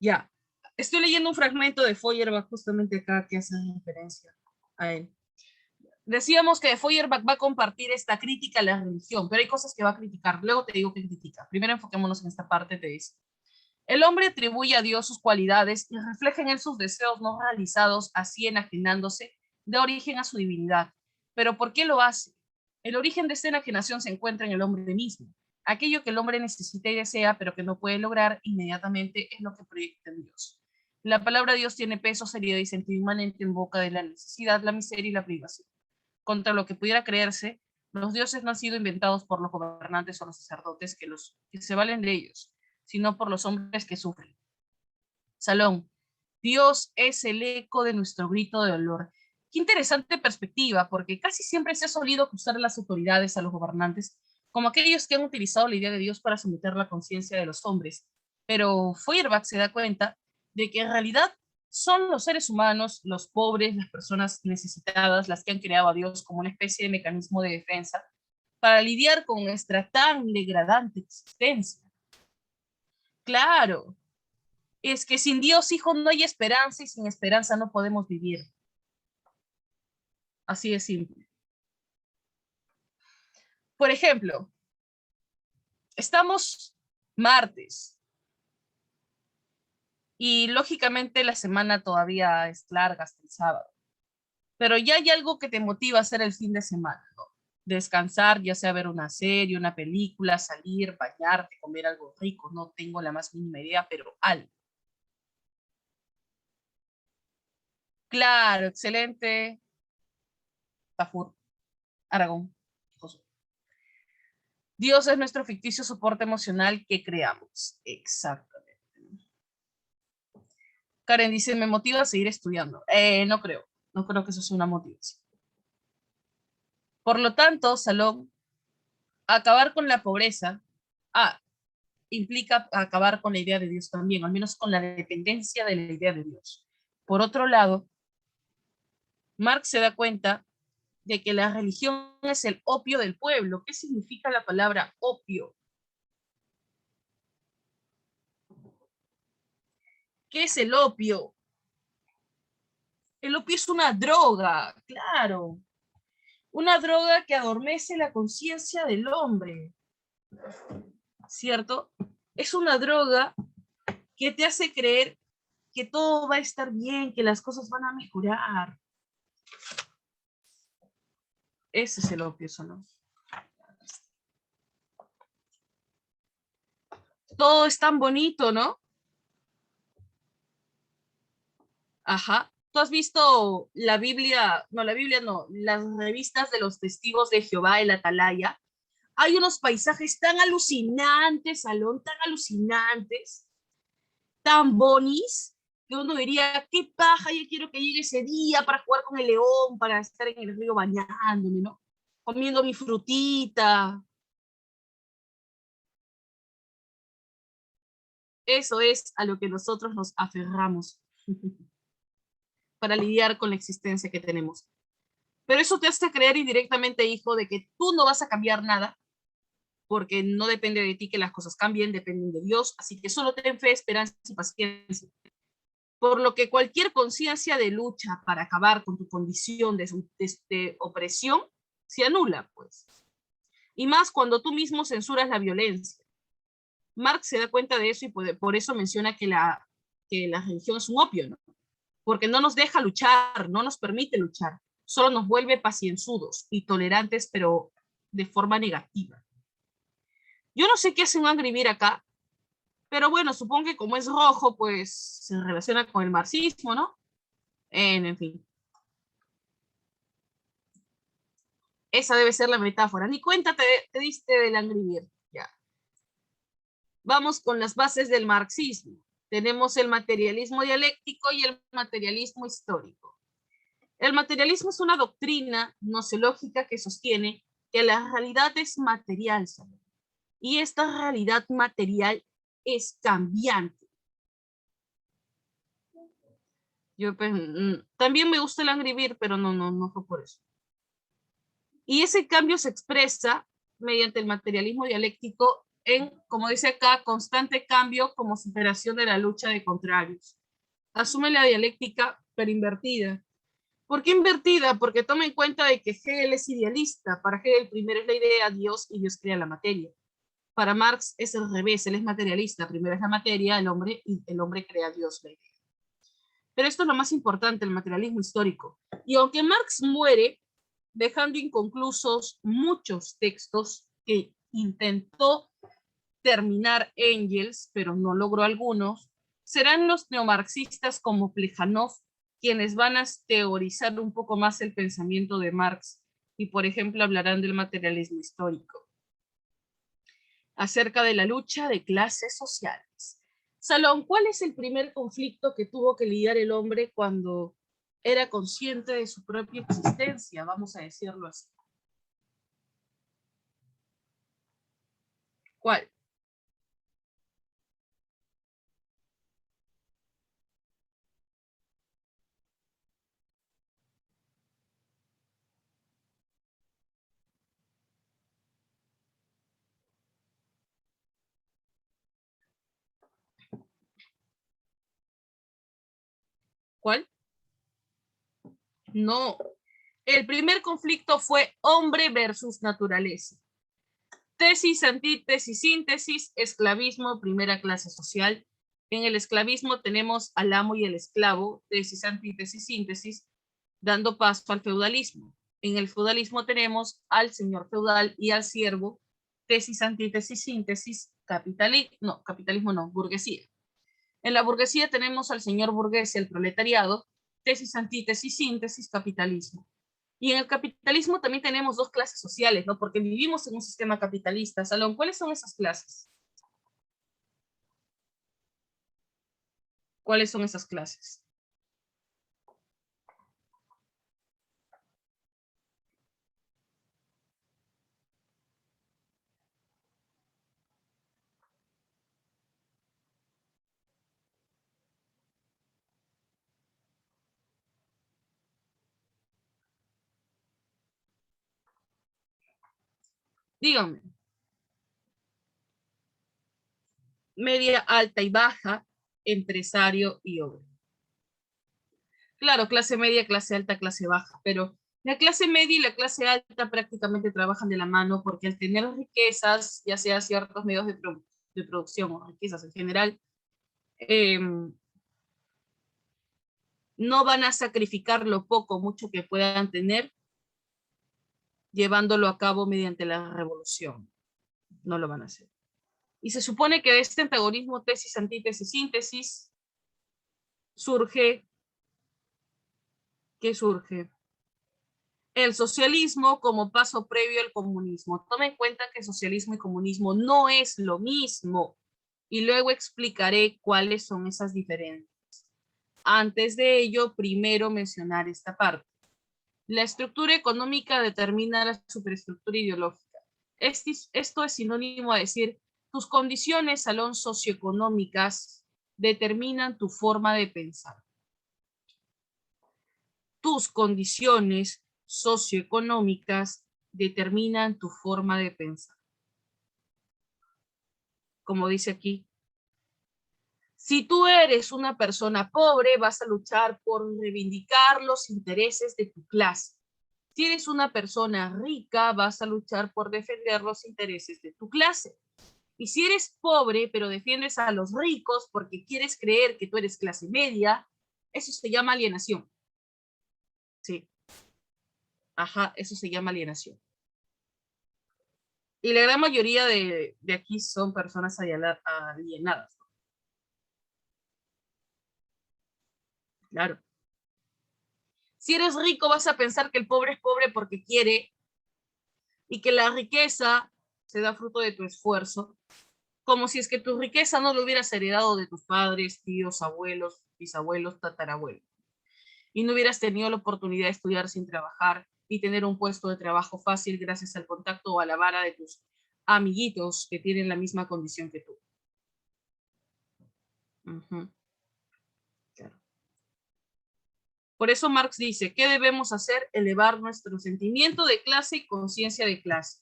ya, estoy leyendo un fragmento de Feuerbach justamente acá que hace referencia a él. Decíamos que Feuerbach va a compartir esta crítica a la religión, pero hay cosas que va a criticar. Luego te digo que critica. Primero enfoquémonos en esta parte de esto. El hombre atribuye a Dios sus cualidades y refleja en él sus deseos no realizados, así enajenándose de origen a su divinidad. ¿Pero por qué lo hace? El origen de esta enajenación se encuentra en el hombre mismo. Aquello que el hombre necesita y desea, pero que no puede lograr inmediatamente, es lo que proyecta en Dios. La palabra Dios tiene peso, seriedad y sentido inmanente en boca de la necesidad, la miseria y la privación. Contra lo que pudiera creerse, los dioses no han sido inventados por los gobernantes o los sacerdotes que se valen de ellos, sino por los hombres que sufren. Salón, Dios es el eco de nuestro grito de dolor. Qué interesante perspectiva, porque casi siempre se ha solido acusar a las autoridades, a los gobernantes, como aquellos que han utilizado la idea de Dios para someter la conciencia de los hombres. Pero Feuerbach se da cuenta de que en realidad son los seres humanos, los pobres, las personas necesitadas, las que han creado a Dios como una especie de mecanismo de defensa para lidiar con nuestra tan degradante existencia. Claro, Es que sin Dios, hijo, no hay esperanza y sin esperanza no podemos vivir. Así de simple. Por ejemplo, estamos martes y lógicamente la semana todavía es larga hasta el sábado, pero ya hay algo que te motiva a hacer el fin de semana, ¿no? Descansar, ya sea ver una serie, una película, salir, bañarte, comer algo rico, no tengo la más mínima idea, pero algo. Claro, excelente. Tafur, Aragón, Josué. Dios es nuestro ficticio soporte emocional que creamos. Exactamente. Karen dice, me motiva a seguir estudiando. No creo. No creo que eso sea una motivación. Por lo tanto, Salón, acabar con la pobreza ah, implica acabar con la idea de Dios también, al menos con la dependencia de la idea de Dios. Por otro lado, Marx se da cuenta de que la religión es el opio del pueblo. ¿Qué significa la palabra opio? ¿Qué es el opio? El opio es una droga, claro. Una droga que adormece la conciencia del hombre, ¿cierto? Es una droga que te hace creer que todo va a estar bien, que las cosas van a mejorar. Ese es el opio, ¿no? Todo es tan bonito, ¿no? Ajá. ¿Tú has visto la Biblia? No, la Biblia no, las revistas de los testigos de Jehová, el Atalaya. Hay unos paisajes tan alucinantes, Salón, tan alucinantes, tan bonis, que uno diría, qué paja, yo quiero que llegue ese día para jugar con el león, para estar en el río bañándome, ¿no? Comiendo mi frutita. Eso es a lo que nosotros nos aferramos para lidiar con la existencia que tenemos. Pero eso te hace creer indirectamente, hijo, de que tú no vas a cambiar nada, porque no depende de ti que las cosas cambien, dependen de Dios, así que solo ten fe, esperanza y paciencia. Por lo que cualquier conciencia de lucha para acabar con tu condición de opresión se anula, pues. Y más cuando tú mismo censuras la violencia. Marx se da cuenta de eso y por eso menciona que la religión es un opio, ¿no? Porque no nos deja luchar, no nos permite luchar, solo nos vuelve pacienzudos y tolerantes, pero de forma negativa. Yo no sé qué hace un Angry Bear acá, pero bueno, supongo que como es rojo, pues se relaciona con el marxismo, ¿no? En fin, esa debe ser la metáfora. Ni cuenta te diste del Angry Bear. Ya. Vamos con las bases del marxismo. Tenemos el materialismo dialéctico y el materialismo histórico. El materialismo es una doctrina gnoseológica que sostiene que la realidad es material, ¿sabes? Y esta realidad material es cambiante. Yo pues, también me gusta el Angry Bird, pero no fue por eso. Y ese cambio se expresa mediante el materialismo dialéctico en, como dice acá, constante cambio como superación de la lucha de contrarios. Asume la dialéctica, pero invertida. ¿Por qué invertida? Porque toma en cuenta de que Hegel es idealista. Para Hegel primero es la idea, Dios, y Dios crea la materia. Para Marx es el revés, él es materialista. Primero es la materia, el hombre, y el hombre crea a Dios, la idea. Pero esto es lo más importante, el materialismo histórico. Y aunque Marx muere, dejando inconclusos muchos textos que intentó terminar Engels, pero no logró algunos, serán los neomarxistas como Plejanov quienes van a teorizar un poco más el pensamiento de Marx y, por ejemplo, hablarán del materialismo histórico, acerca de la lucha de clases sociales. Salón, ¿cuál es el primer conflicto que tuvo que lidiar el hombre cuando era consciente de su propia existencia? Vamos a decirlo así. ¿Cuál? ¿Cuál? No. El primer conflicto fue hombre versus naturaleza. Tesis, antítesis, síntesis, esclavismo, primera clase social. En el esclavismo tenemos al amo y el esclavo, tesis, antítesis, síntesis, dando paso al feudalismo. En el feudalismo tenemos al señor feudal y al siervo, tesis, antítesis, síntesis, capitalismo no, burguesía. En la burguesía tenemos al señor burgués y al proletariado, tesis, antítesis, síntesis, capitalismo. Y en el capitalismo también tenemos dos clases sociales, ¿no? Porque vivimos en un sistema capitalista. Salón, ¿cuáles son esas clases? ¿Cuáles son esas clases? Díganme. Media, alta y baja, empresario y obrero. Claro, clase media, clase alta, clase baja, pero la clase media y la clase alta prácticamente trabajan de la mano porque al tener riquezas, ya sea ciertos medios de producción o riquezas en general, eh, no van a sacrificar lo poco o mucho que puedan tener llevándolo a cabo mediante la revolución. No lo van a hacer. Y se supone que de este antagonismo tesis, antítesis, síntesis surge, ¿qué surge? El socialismo como paso previo al comunismo. Tome en cuenta que socialismo y comunismo no es lo mismo y luego explicaré cuáles son esas diferencias. Antes de ello, primero mencionar esta parte. La estructura económica determina la superestructura ideológica. Esto es sinónimo a decir, tus condiciones, salón, socioeconómicas determinan tu forma de pensar. Tus condiciones socioeconómicas determinan tu forma de pensar. Como dice aquí, si tú eres una persona pobre, vas a luchar por reivindicar los intereses de tu clase. Si eres una persona rica, vas a luchar por defender los intereses de tu clase. Y si eres pobre, pero defiendes a los ricos porque quieres creer que tú eres clase media, eso se llama alienación. Sí. Ajá, eso se llama alienación. Y la gran mayoría de aquí son personas alienadas. Claro. Si eres rico, vas a pensar que el pobre es pobre porque quiere y que la riqueza se da fruto de tu esfuerzo, como si es que tu riqueza no lo hubieras heredado de tus padres, tíos, abuelos, bisabuelos, tatarabuelos, y no hubieras tenido la oportunidad de estudiar sin trabajar y tener un puesto de trabajo fácil gracias al contacto o a la vara de tus amiguitos que tienen la misma condición que tú. Claro. Por eso Marx dice, ¿qué debemos hacer? Elevar nuestro sentimiento de clase y conciencia de clase.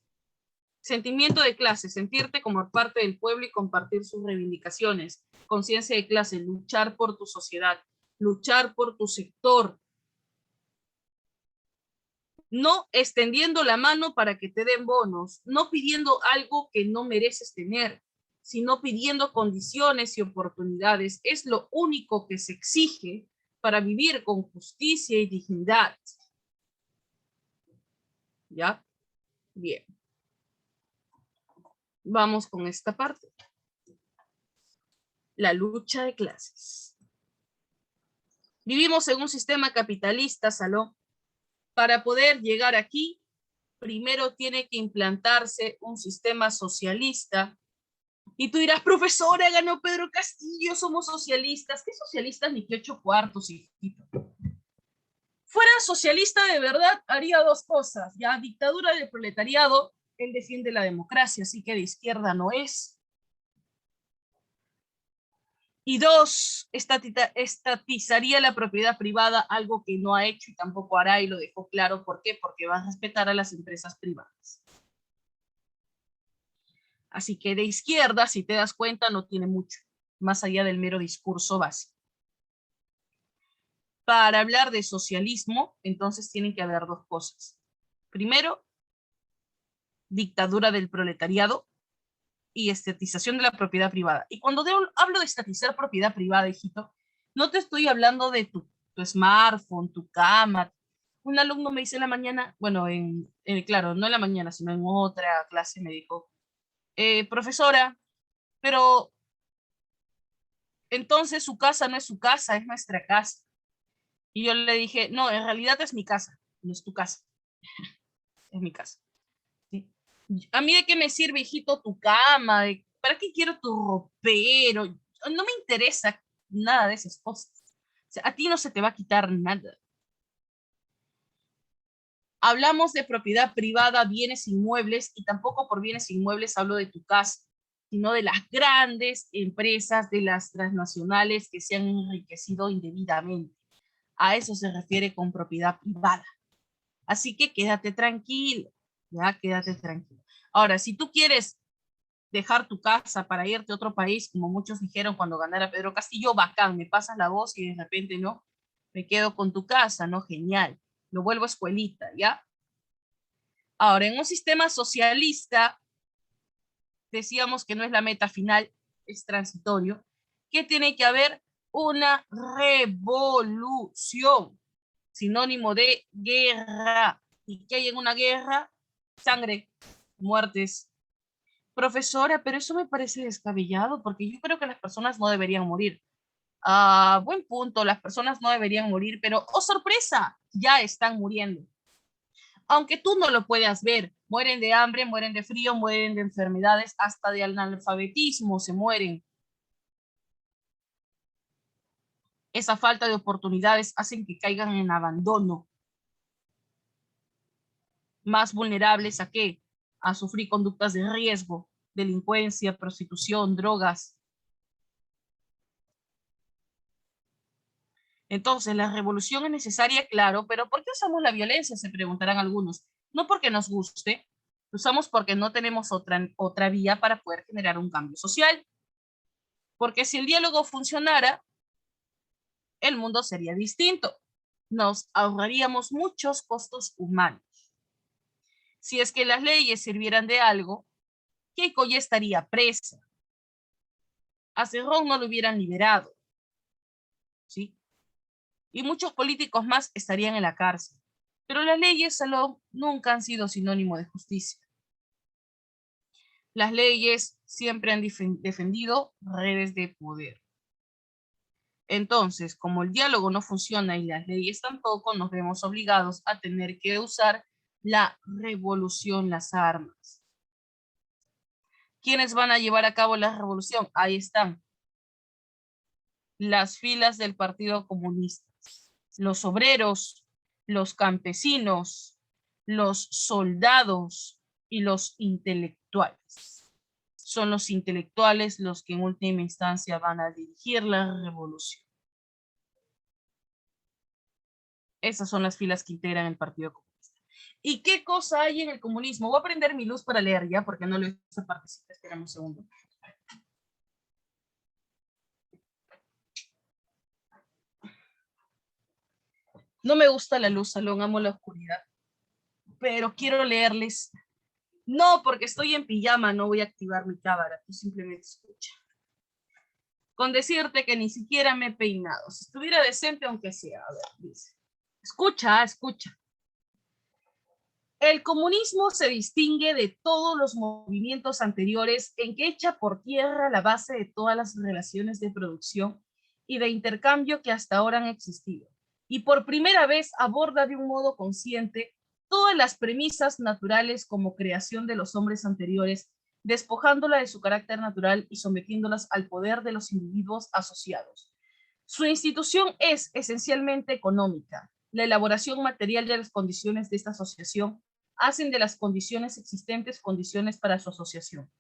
Sentimiento de clase, sentirte como parte del pueblo y compartir sus reivindicaciones. Conciencia de clase, luchar por tu sociedad, luchar por tu sector. No extendiendo la mano para que te den bonos, no pidiendo algo que no mereces tener, sino pidiendo condiciones y oportunidades. Es lo único que se exige para vivir con justicia y dignidad. ¿Ya? Bien. Vamos con esta parte. La lucha de clases. Vivimos en un sistema capitalista, Salón. Para poder llegar aquí, primero tiene que implantarse un sistema socialista. Y tú dirás, profesora, ganó Pedro Castillo, somos socialistas. ¿Qué socialistas ni qué 8 cuartos, hijito? Fuera socialista de verdad, haría dos cosas. Ya, dictadura del proletariado, él defiende la democracia, así que de izquierda no es. Y dos, estatizaría la propiedad privada, algo que no ha hecho y tampoco hará, y lo dejó claro. ¿Por qué? Porque va a respetar a las empresas privadas. Así que de izquierda, si te das cuenta, no tiene mucho, más allá del mero discurso básico. Para hablar de socialismo, entonces tienen que haber dos cosas. Primero, dictadura del proletariado y estatización de la propiedad privada. Y cuando hablo de estatizar propiedad privada, hijito, no te estoy hablando de tu smartphone, tu cama. Un alumno me dice en la mañana, bueno, claro, no en la mañana, sino en otra clase me dijo, profesora, pero entonces su casa no es su casa, es nuestra casa. Y yo le dije, no, en realidad es mi casa, no es tu casa, es mi casa. ¿Sí? A mí de qué me sirve, hijito, tu cama, ¿para qué quiero tu ropero? No me interesa nada de esas cosas. O sea, a ti no se te va a quitar nada. Hablamos de propiedad privada, bienes inmuebles, y tampoco por bienes inmuebles hablo de tu casa, sino de las grandes empresas, de las transnacionales que se han enriquecido indebidamente. A eso se refiere con propiedad privada. Así que quédate tranquilo, ya quédate tranquilo. Ahora, si tú quieres dejar tu casa para irte a otro país, como muchos dijeron cuando ganara Pedro Castillo, bacán, me pasas la voz y de repente no, me quedo con tu casa, ¿no? Genial, lo vuelvo a escuelita, ¿ya? Ahora, en un sistema socialista, decíamos que no es la meta final, es transitorio, que tiene que haber una revolución, sinónimo de guerra. ¿Y qué hay en una guerra? Sangre, muertes. Profesora, pero eso me parece descabellado porque yo creo que las personas no deberían morir. Ah, buen punto, las personas no deberían morir, pero, oh sorpresa, ya están muriendo. Aunque tú no lo puedas ver, mueren de hambre, mueren de frío, mueren de enfermedades, hasta de analfabetismo se mueren. Esa falta de oportunidades hacen que caigan en abandono. Más vulnerables a qué? A sufrir conductas de riesgo, delincuencia, prostitución, drogas. Entonces, la revolución es necesaria, claro, pero ¿por qué usamos la violencia? Se preguntarán algunos. No porque nos guste, usamos porque no tenemos otra vía para poder generar un cambio social. Porque si el diálogo funcionara, el mundo sería distinto. Nos ahorraríamos muchos costos humanos. Si es que las leyes sirvieran de algo, Keiko ya estaría presa. A Cerrón no lo hubieran liberado, ¿sí? Y muchos políticos más estarían en la cárcel. Pero las leyes, Salón, nunca han sido sinónimo de justicia. Las leyes siempre han defendido redes de poder. Entonces, como el diálogo no funciona y las leyes tampoco, nos vemos obligados a tener que usar la revolución, las armas. ¿Quiénes van a llevar a cabo la revolución? Ahí están. Las filas del Partido Comunista. Los obreros, los campesinos, los soldados y los intelectuales. Son los intelectuales los que en última instancia van a dirigir la revolución. Esas son las filas que integran el Partido Comunista. ¿Y qué cosa hay en el comunismo? Voy a prender mi luz para leer ya, porque no leo esta partecita. Espérame un segundo. No me gusta la luz, Salón, amo la oscuridad. Pero quiero leerles. No, porque estoy en pijama, no voy a activar mi cámara. Tú simplemente escucha. Con decirte que ni siquiera me he peinado. Si estuviera decente, aunque sea. A ver, dice. Escucha, escucha. El comunismo se distingue de todos los movimientos anteriores en que echa por tierra la base de todas las relaciones de producción y de intercambio que hasta ahora han existido. Y por primera vez aborda de un modo consciente todas las premisas naturales como creación de los hombres anteriores, despojándola de su carácter natural y sometiéndolas al poder de los individuos asociados. Su institución es esencialmente económica. La elaboración material de las condiciones de esta asociación hacen de las condiciones existentes condiciones para su asociación.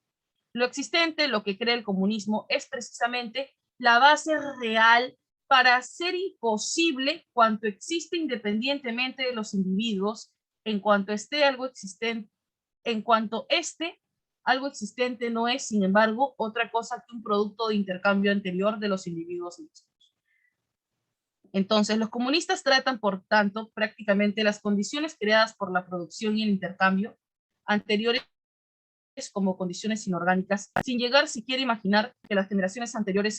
Lo existente, lo que cree el comunismo, es precisamente la base real para hacer imposible cuanto existe independientemente de los individuos, en cuanto esté algo existente, en cuanto algo existente no es, sin embargo, otra cosa que un producto de intercambio anterior de los individuos mismos. Entonces, los comunistas tratan, por tanto, prácticamente las condiciones creadas por la producción y el intercambio anteriores como condiciones inorgánicas, sin llegar siquiera a imaginar que las generaciones anteriores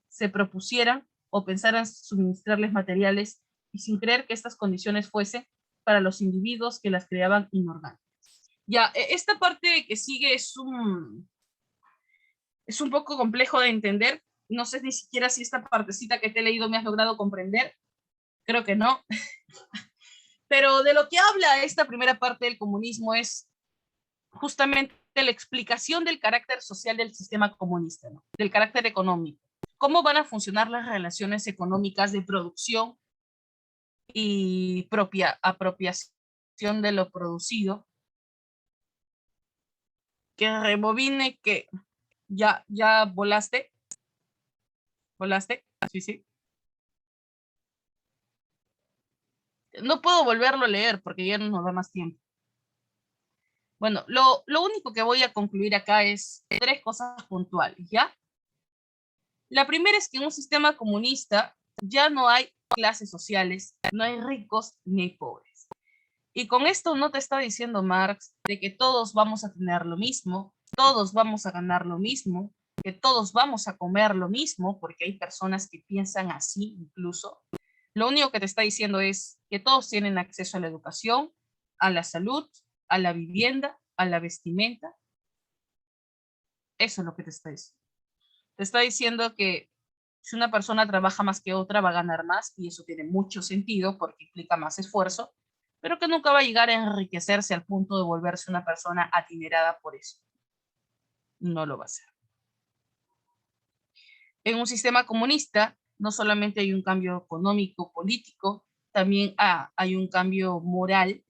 se propusieran o pensaran suministrarles materiales y sin creer que estas condiciones fuesen para los individuos que las creaban inorgánicas. Ya, esta parte que sigue es un poco complejo de entender. No sé ni siquiera si esta partecita que te he leído me has logrado comprender. Creo que no. Pero de lo que habla esta primera parte del comunismo es justamente la explicación del carácter social del sistema comunista, ¿no? Del carácter económico. ¿Cómo van a funcionar las relaciones económicas de producción y propia apropiación de lo producido? Que rebobine, que ya volaste, sí, sí. No puedo volverlo a leer porque ya no nos da más tiempo. Bueno, lo único que voy a concluir acá es tres cosas puntuales, ¿ya? La primera es que en un sistema comunista ya no hay clases sociales, no hay ricos ni hay pobres. Y con esto no te está diciendo Marx de que todos vamos a tener lo mismo, todos vamos a ganar lo mismo, que todos vamos a comer lo mismo, porque hay personas que piensan así incluso. Lo único que te está diciendo es que todos tienen acceso a la educación, a la salud, a la vivienda, a la vestimenta. Eso es lo que te está diciendo. Te está diciendo que si una persona trabaja más que otra va a ganar más y eso tiene mucho sentido porque implica más esfuerzo, pero que nunca va a llegar a enriquecerse al punto de volverse una persona adinerada por eso. No lo va a hacer. En un sistema comunista no solamente hay un cambio económico, político, también hay un cambio moral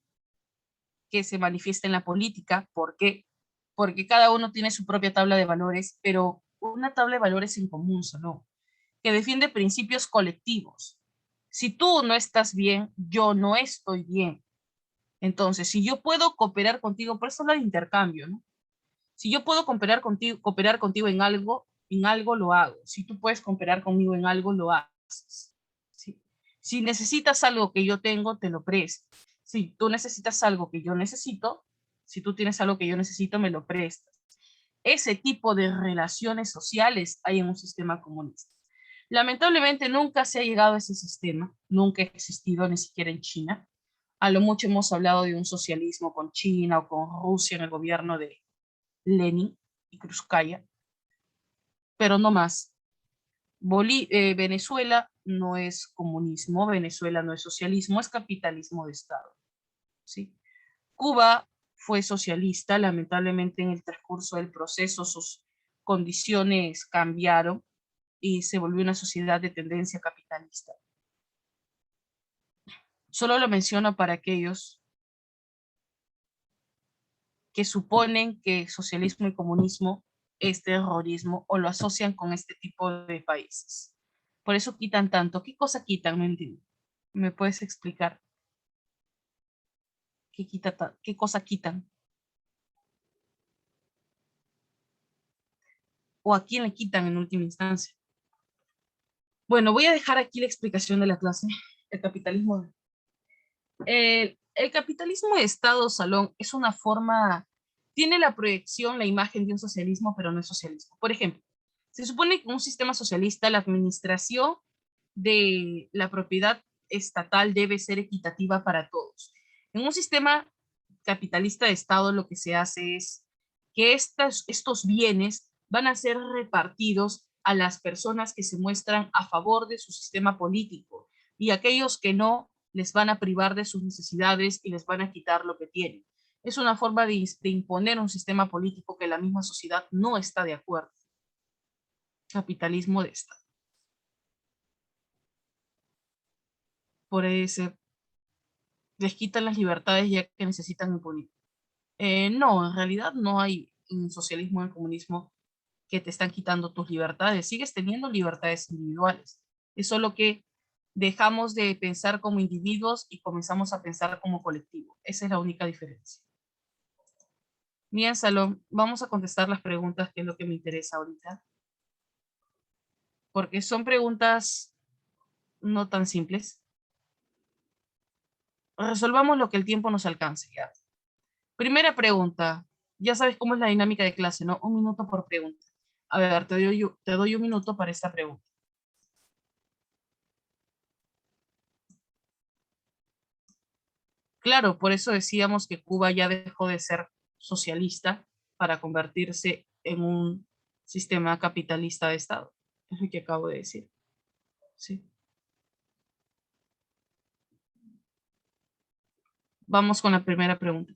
que se manifiesta en la política. ¿Por qué? Porque cada uno tiene su propia tabla de valores, pero una tabla de valores en común solo, que defiende principios colectivos. Si tú no estás bien, yo no estoy bien. Entonces, si yo puedo cooperar contigo, por eso habla de intercambio, ¿no? Si yo puedo cooperar contigo en algo lo hago. Si tú puedes cooperar conmigo en algo, lo haces. ¿Sí? Si necesitas algo que yo tengo, te lo presto. Si tú necesitas algo que yo necesito, si tú tienes algo que yo necesito, me lo prestas. Ese tipo de relaciones sociales hay en un sistema comunista. Lamentablemente nunca se ha llegado a ese sistema, nunca ha existido ni siquiera en China. A lo mucho hemos hablado de un socialismo con China o con Rusia en el gobierno de Lenin y Krúzkaya, pero no más. Venezuela no es comunismo, Venezuela no es socialismo, es capitalismo de Estado. ¿Sí? Cuba fue socialista, lamentablemente en el transcurso del proceso sus condiciones cambiaron y se volvió una sociedad de tendencia capitalista. Solo lo menciono para aquellos que suponen que socialismo y comunismo es terrorismo o lo asocian con este tipo de países. Por eso quitan tanto. ¿Qué cosa quitan? No entiendo. ¿Me puedes explicar qué cosa quitan? ¿O a quién le quitan en última instancia? Bueno, voy a dejar aquí la explicación de la clase. El capitalismo. El capitalismo de Estado, Salón, es una forma, tiene la proyección, la imagen de un socialismo, pero no es socialismo. Por ejemplo, se supone que en un sistema socialista la administración de la propiedad estatal debe ser equitativa para todos. En un sistema capitalista de Estado lo que se hace es que estos bienes van a ser repartidos a las personas que se muestran a favor de su sistema político y aquellos que no les van a privar de sus necesidades y les van a quitar lo que tienen. Es una forma de imponer un sistema político que la misma sociedad no está de acuerdo. Capitalismo de Estado. Por ese, les quitan las libertades ya que necesitan impunir. No, en realidad no hay un socialismo en el comunismo que te están quitando tus libertades. Sigues teniendo libertades individuales. Es solo que dejamos de pensar como individuos y comenzamos a pensar como colectivo. Esa es la única diferencia. Bien, Salón, vamos a contestar las preguntas, que es lo que me interesa ahorita. Porque son preguntas no tan simples. Resolvamos lo que el tiempo nos alcance, ¿ya? Primera pregunta. Ya sabes cómo es la dinámica de clase, ¿no? 1 minuto por pregunta. A ver, te doy 1 minuto para esta pregunta. Claro, por eso decíamos que Cuba ya dejó de ser socialista para convertirse en un sistema capitalista de Estado. Es lo que acabo de decir. Sí. Vamos con la primera pregunta.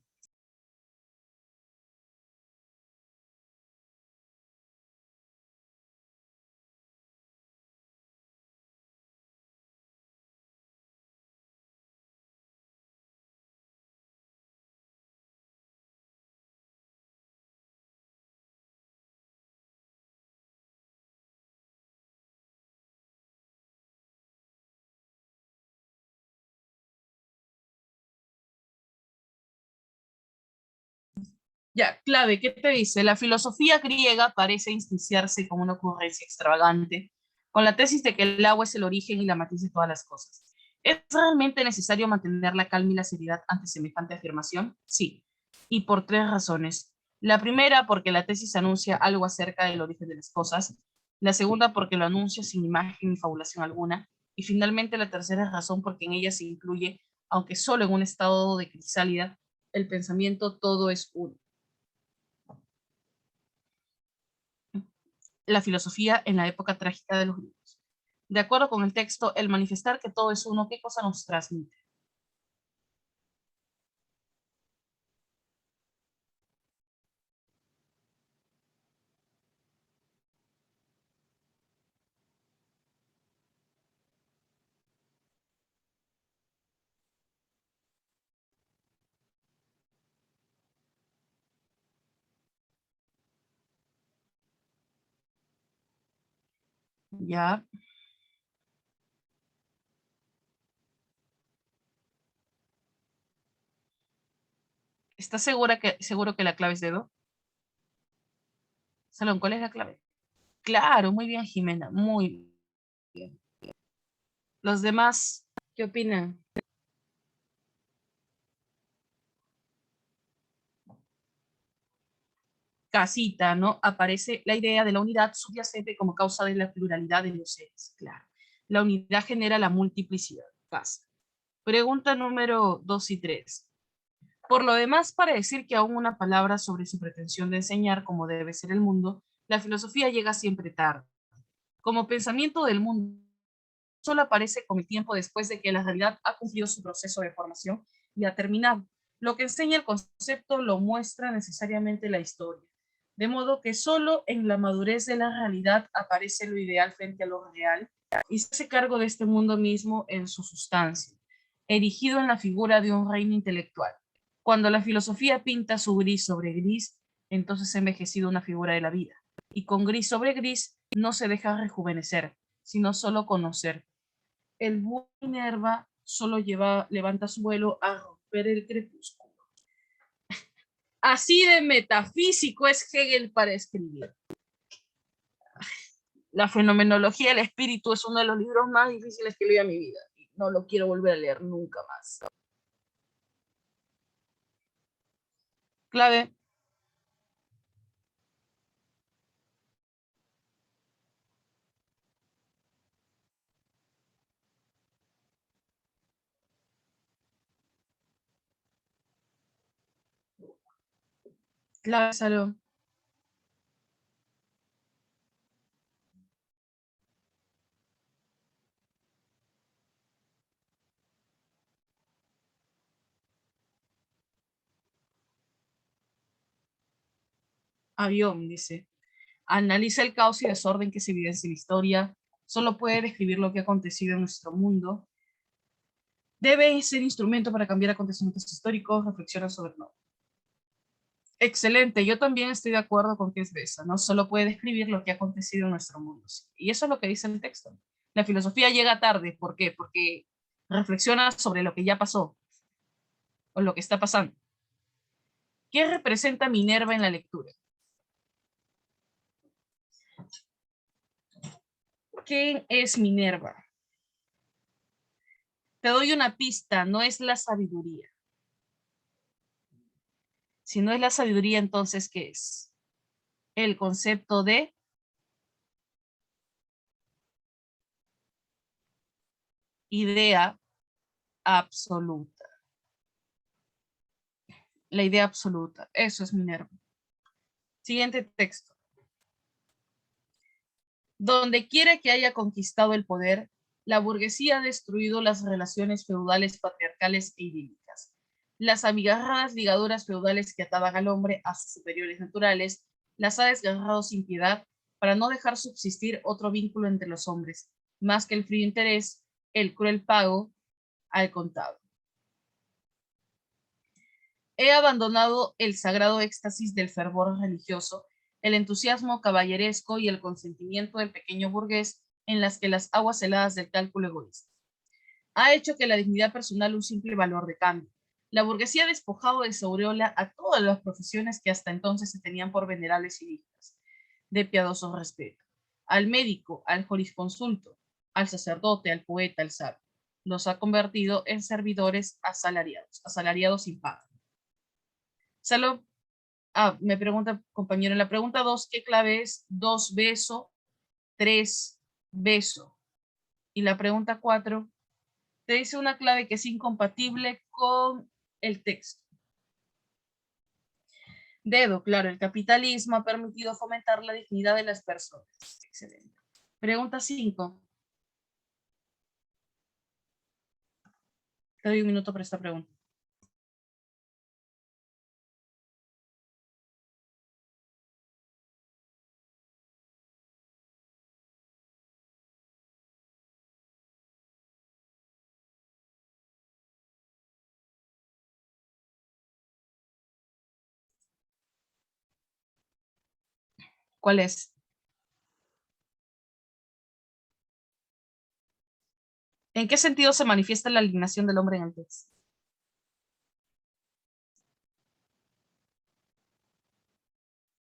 Ya, clave, ¿qué te dice? La filosofía griega parece instanciarse como una ocurrencia extravagante, con la tesis de que el agua es el origen y la matriz de todas las cosas. ¿Es realmente necesario mantener la calma y la seriedad ante semejante afirmación? Sí, y por 3 razones. La primera, porque la tesis anuncia algo acerca del origen de las cosas. La segunda, porque lo anuncia sin imagen ni fabulación alguna. Y finalmente, la tercera razón, porque en ella se incluye, aunque solo en un estado de crisálida, el pensamiento todo es uno. La filosofía en la época trágica de los griegos. De acuerdo con el texto, el manifestar que todo es uno, ¿qué cosa nos transmite? Ya, ¿estás seguro que la clave es dedo? Salón, ¿cuál es la clave? Claro, muy bien, Jimena, muy bien. Los demás, ¿qué opinan? Casita, ¿no? Aparece la idea de la unidad subyacente como causa de la pluralidad de los seres, claro. La unidad genera la multiplicidad, casa. Pregunta número 2 y 3. Por lo demás, para decir que aún una palabra sobre su pretensión de enseñar cómo debe ser el mundo, la filosofía llega siempre tarde. Como pensamiento del mundo, solo aparece con el tiempo después de que la realidad ha cumplido su proceso de formación y ha terminado. Lo que enseña el concepto lo muestra necesariamente la historia. De modo que solo en la madurez de la realidad aparece lo ideal frente a lo real y se hace cargo de este mundo mismo en su sustancia, erigido en la figura de un reino intelectual. Cuando la filosofía pinta su gris sobre gris, entonces ha envejecido una figura de la vida. Y con gris sobre gris no se deja rejuvenecer, sino solo conocer. El búho Minerva solo levanta su vuelo a romper el crepúsculo. Así de metafísico es Hegel para escribir. La fenomenología del espíritu es uno de los libros más difíciles que leí en mi vida. No lo quiero volver a leer nunca más. Clave, clave, salón. Avión, dice. Analiza el caos y desorden que se evidencia en la historia. Solo puede describir lo que ha acontecido en nuestro mundo. Debe ser instrumento para cambiar acontecimientos históricos. Reflexiona sobre no. Excelente, yo también estoy de acuerdo con que es Besa, ¿no? Solo puede describir lo que ha acontecido en nuestro mundo. ¿Sí? Y eso es lo que dice el texto. La filosofía llega tarde, ¿por qué? Porque reflexiona sobre lo que ya pasó o lo que está pasando. ¿Qué representa Minerva en la lectura? ¿Quién es Minerva? Te doy una pista, no es la sabiduría. Si no es la sabiduría, entonces, ¿qué es? El concepto de idea absoluta. La idea absoluta. Eso es Minerva. Siguiente texto. Donde quiera que haya conquistado el poder, la burguesía ha destruido las relaciones feudales, patriarcales e idílicas. Las amigarradas ligaduras feudales que ataban al hombre a sus superiores naturales, las ha desgarrado sin piedad para no dejar subsistir otro vínculo entre los hombres, más que el frío interés, el cruel pago al contado. He abandonado el sagrado éxtasis del fervor religioso, el entusiasmo caballeresco y el consentimiento del pequeño burgués en las que las aguas heladas del cálculo egoísta. Ha hecho que la dignidad personal un simple valor de cambio. La burguesía ha despojado de su aureola a todas las profesiones que hasta entonces se tenían por venerables y dignas de piadoso respeto. Al médico, al jurisconsulto, al sacerdote, al poeta, al sabio. Los ha convertido en servidores asalariados sin paga. Solo, me pregunta, compañero, en la pregunta 2, ¿qué clave es? 2 beso, 3 beso. Y la pregunta 4, te dice una clave que es incompatible con el texto. Dedo, claro, el capitalismo ha permitido fomentar la dignidad de las personas. Excelente. Pregunta 5. Te doy un minuto para esta pregunta. ¿Cuál es? ¿En qué sentido se manifiesta la alienación del hombre en el texto?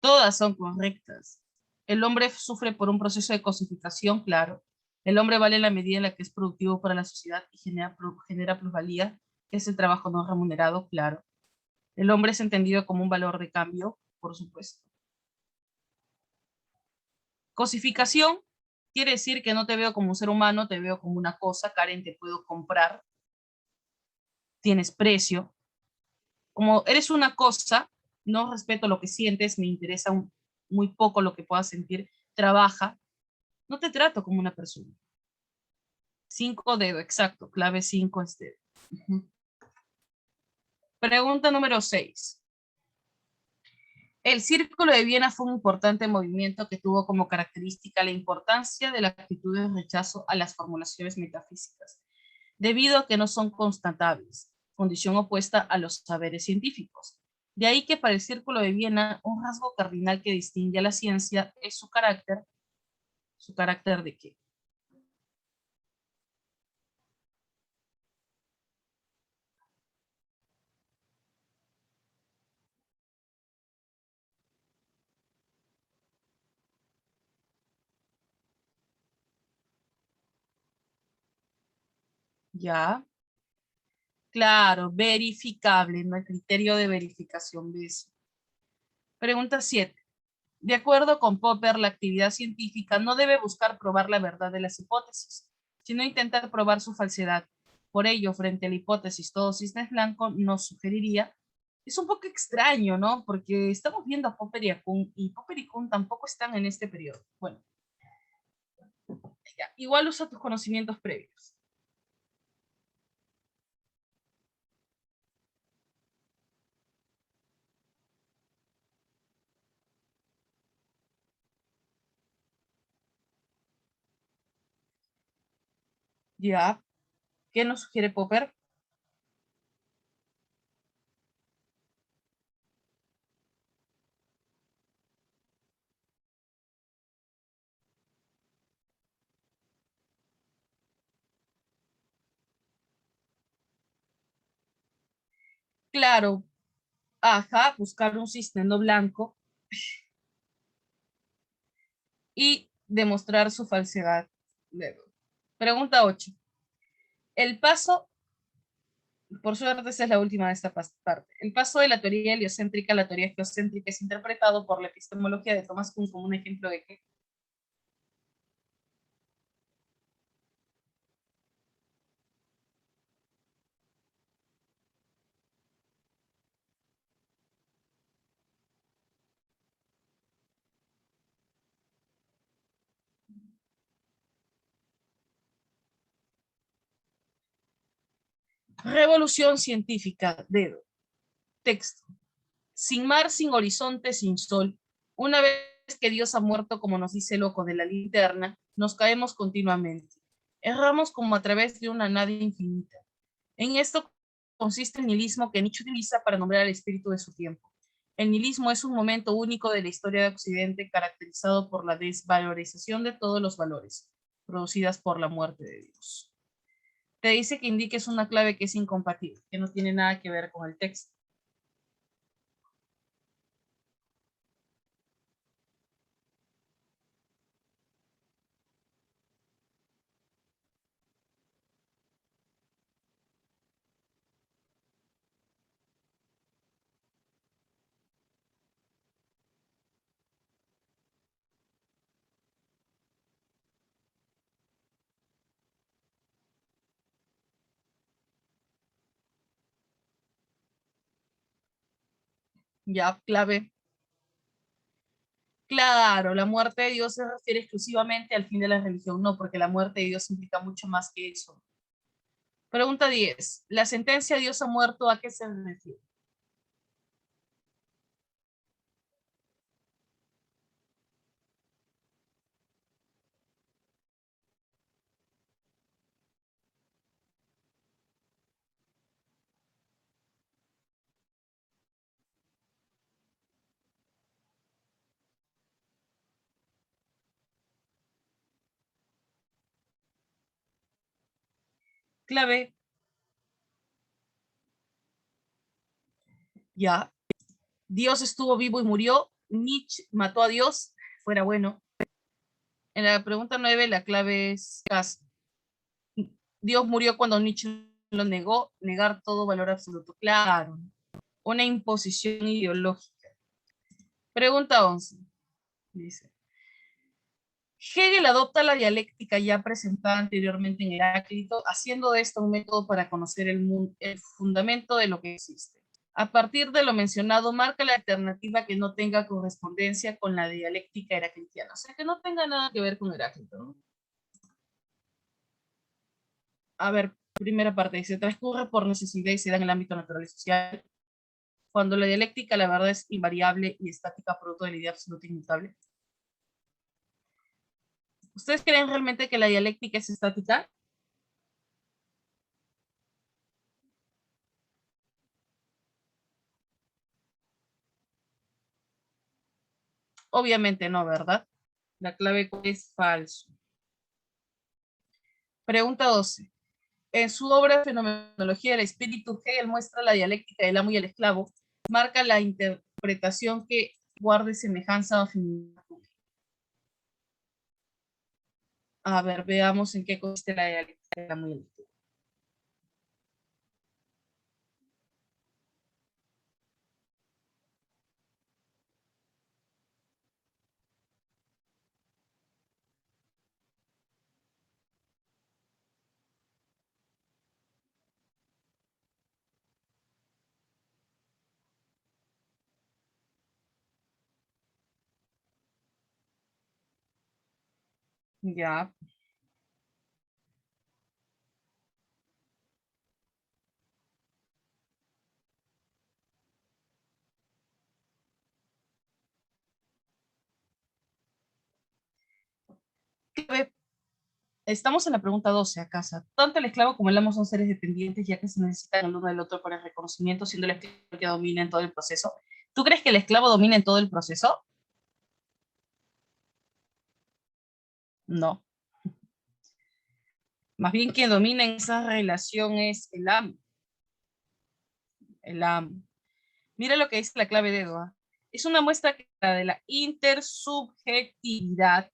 Todas son correctas. El hombre sufre por un proceso de cosificación, claro. El hombre vale en la medida en la que es productivo para la sociedad y genera plusvalía, que es el trabajo no remunerado, claro. El hombre es entendido como un valor de cambio, por supuesto. Cosificación quiere decir que no te veo como un ser humano, te veo como una cosa, Karen, te puedo comprar, tienes precio. Como eres una cosa, no respeto lo que sientes, me interesa muy poco lo que puedas sentir, trabaja, no te trato como una persona. 5 dedo, exacto, clave 5 es dedo. Pregunta número 6. El Círculo de Viena fue un importante movimiento que tuvo como característica la importancia de la actitud de rechazo a las formulaciones metafísicas, debido a que no son constatables, condición opuesta a los saberes científicos. De ahí que para el Círculo de Viena un rasgo cardinal que distingue a la ciencia es su carácter de qué. Ya, claro, verificable, no hay criterio de verificación de eso. Pregunta 7. De acuerdo con Popper, la actividad científica no debe buscar probar la verdad de las hipótesis, sino intentar probar su falsedad. Por ello, frente a la hipótesis todo cisne es blanco, nos sugeriría, es un poco extraño, ¿no? Porque estamos viendo a Popper y Popper y Kuhn tampoco están en este periodo. Bueno, ya, igual usa tus conocimientos previos. Ya, ¿qué nos sugiere Popper? Claro, ajá, buscar un cisne no blanco y demostrar su falsedad. Pregunta 8. El paso, por suerte esa es la última de esta parte, el paso de la teoría heliocéntrica a la teoría geocéntrica es interpretado por la epistemología de Thomas Kuhn como un ejemplo de que revolución científica, dedo, texto. Sin mar, sin horizonte, sin sol. Una vez que Dios ha muerto, como nos dice Loco de la linterna, nos caemos continuamente. Erramos como a través de una nada infinita. En esto consiste el nihilismo que Nietzsche utiliza para nombrar al espíritu de su tiempo. El nihilismo es un momento único de la historia de Occidente caracterizado por la desvalorización de todos los valores, producidas por la muerte de Dios. Te dice que indiques una clave que es incompatible, que no tiene nada que ver con el texto. Ya, clave. Claro, la muerte de Dios se refiere exclusivamente al fin de la religión, no, porque la muerte de Dios implica mucho más que eso. Pregunta 10. ¿La sentencia Dios ha muerto a qué se refiere? Clave. Ya. Dios estuvo vivo y murió. Nietzsche mató a Dios. Fuera bueno. En la pregunta 9, la clave es caso. Dios murió cuando Nietzsche lo negó. Negar todo valor absoluto. Claro. Una imposición ideológica. Pregunta 11. Dice. Hegel adopta la dialéctica ya presentada anteriormente en Heráclito, haciendo de esto un método para conocer el fundamento de lo que existe. A partir de lo mencionado, marca la alternativa que no tenga correspondencia con la dialéctica heraclitiana, o sea, que no tenga nada que ver con Heráclito, ¿no? A ver, primera parte, dice, transcurre por necesidad y se da en el ámbito natural y social. Cuando la dialéctica, la verdad, es invariable y estática, producto de la idea absoluta e inmutable. ¿Ustedes creen realmente que la dialéctica es estática? Obviamente no, ¿verdad? La clave es falso. Pregunta 12. En su obra Fenomenología del Espíritu, Hegel muestra la dialéctica del amo y el esclavo, marca la interpretación que guarde semejanza o afinidad. A ver, veamos en qué consiste la dialéctica del amo y el esclavo. Ya. Estamos en la pregunta 12 acá. Tanto el esclavo como el amo son seres dependientes, ya que se necesitan el uno del otro para el reconocimiento, siendo el esclavo el que domina en todo el proceso. ¿Tú crees que el esclavo domina en todo el proceso? No. Más bien quien domina en esa relación es el amo. El amo. Mira lo que dice la clave de Edward. Es una muestra clara de la intersubjetividad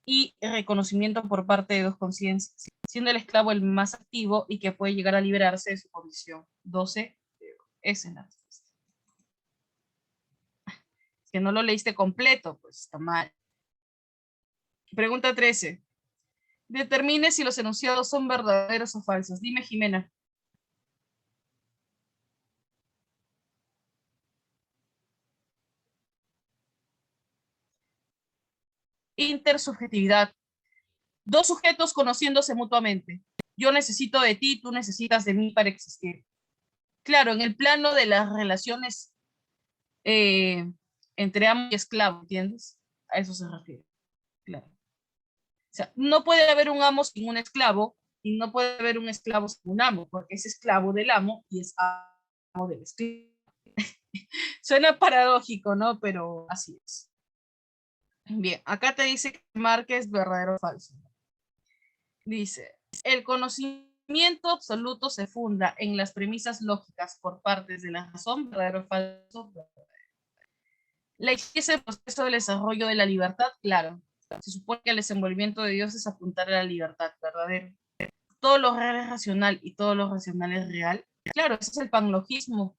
y reconocimiento por parte de dos conciencias. siendo el esclavo el más activo y que puede llegar a liberarse de su condición. 12. Esa es la respuesta. Que no lo leíste completo, pues está mal. Pregunta 13. Determine si los enunciados son verdaderos o falsos. Dime, Jimena. Intersubjetividad. Dos sujetos conociéndose mutuamente. Yo necesito de ti, tú necesitas de mí para existir. Claro, en el plano de las relaciones entre amo y esclavo, ¿entiendes? A eso se refiere. Claro. O sea, no puede haber un amo sin un esclavo y no puede haber un esclavo sin un amo, porque es esclavo del amo y es amo del esclavo. Suena paradójico, ¿no? Pero así es. Bien, acá te dice que marques verdadero o falso. Dice, el conocimiento absoluto se funda en las premisas lógicas por partes de la razón, verdadero o falso. La iglesia es el proceso del desarrollo de la libertad, claro. Se supone que el desenvolvimiento de Dios es apuntar a la libertad, verdadero. Todo lo real es racional y todo lo racional es real. Claro, ese es el panlogismo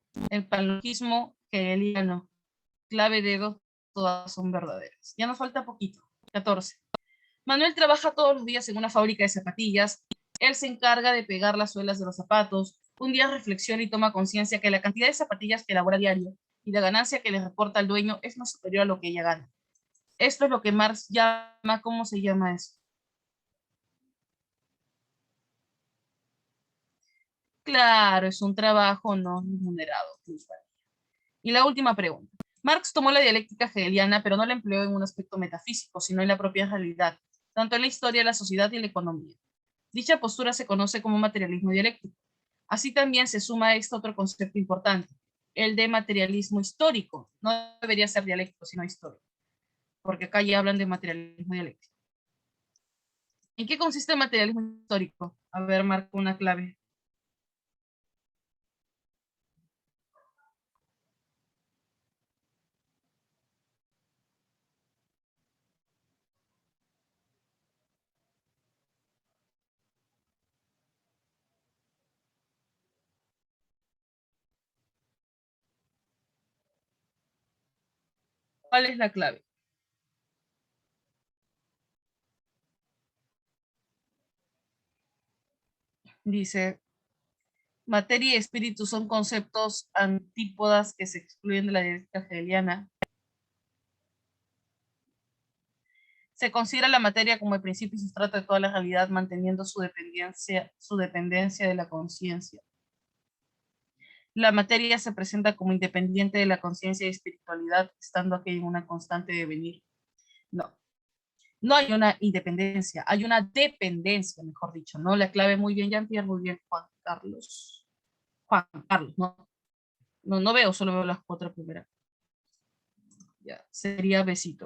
hegeliano. Clave de dos, todas son verdaderas. Ya nos falta poquito. 14. Manuel trabaja todos los días en una fábrica de zapatillas. Él se encarga de pegar las suelas de los zapatos. Un día reflexiona y toma conciencia que la cantidad de zapatillas que elabora a diario y la ganancia que le reporta al dueño es más superior a lo que ella gana. Esto es lo que Marx llama, ¿cómo se llama eso? Claro, es un trabajo no remunerado. Y la última pregunta. Marx tomó la dialéctica hegeliana, pero no la empleó en un aspecto metafísico, sino en la propia realidad, tanto en la historia, la sociedad y la economía. Dicha postura se conoce como materialismo dialéctico. Así también se suma a esto otro concepto importante, el de materialismo histórico. No debería ser dialéctico, sino histórico, porque acá ya hablan de materialismo dialéctico. ¿En qué consiste el materialismo histórico? A ver, marco una clave. ¿Cuál es la clave? Dice, materia y espíritu son conceptos antípodas que se excluyen de la dialéctica hegeliana. Se considera la materia como el principio y sustrato de toda la realidad, manteniendo su dependencia de la conciencia. La materia se presenta como independiente de la conciencia y espiritualidad, estando aquí en una constante devenir. No, no hay una independencia, hay una dependencia, mejor dicho, ¿no? La clave muy bien, Jean-Pierre, muy bien, Juan Carlos. Juan Carlos, ¿no? No, no veo, solo veo las cuatro primeras. Ya, sería besito.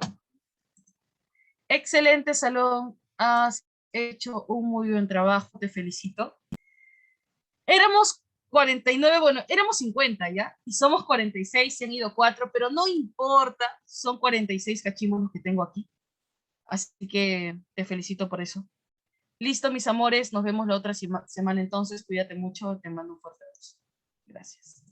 Excelente, Salón. Has hecho un muy buen trabajo, te felicito. Éramos 49, bueno, éramos 50 ya, y somos 46, se han ido 4, pero no importa, son 46 cachimbos los que tengo aquí. Así que te felicito por eso. Listo, mis amores, nos vemos la otra semana entonces, cuídate mucho, te mando un fuerte abrazo. Gracias.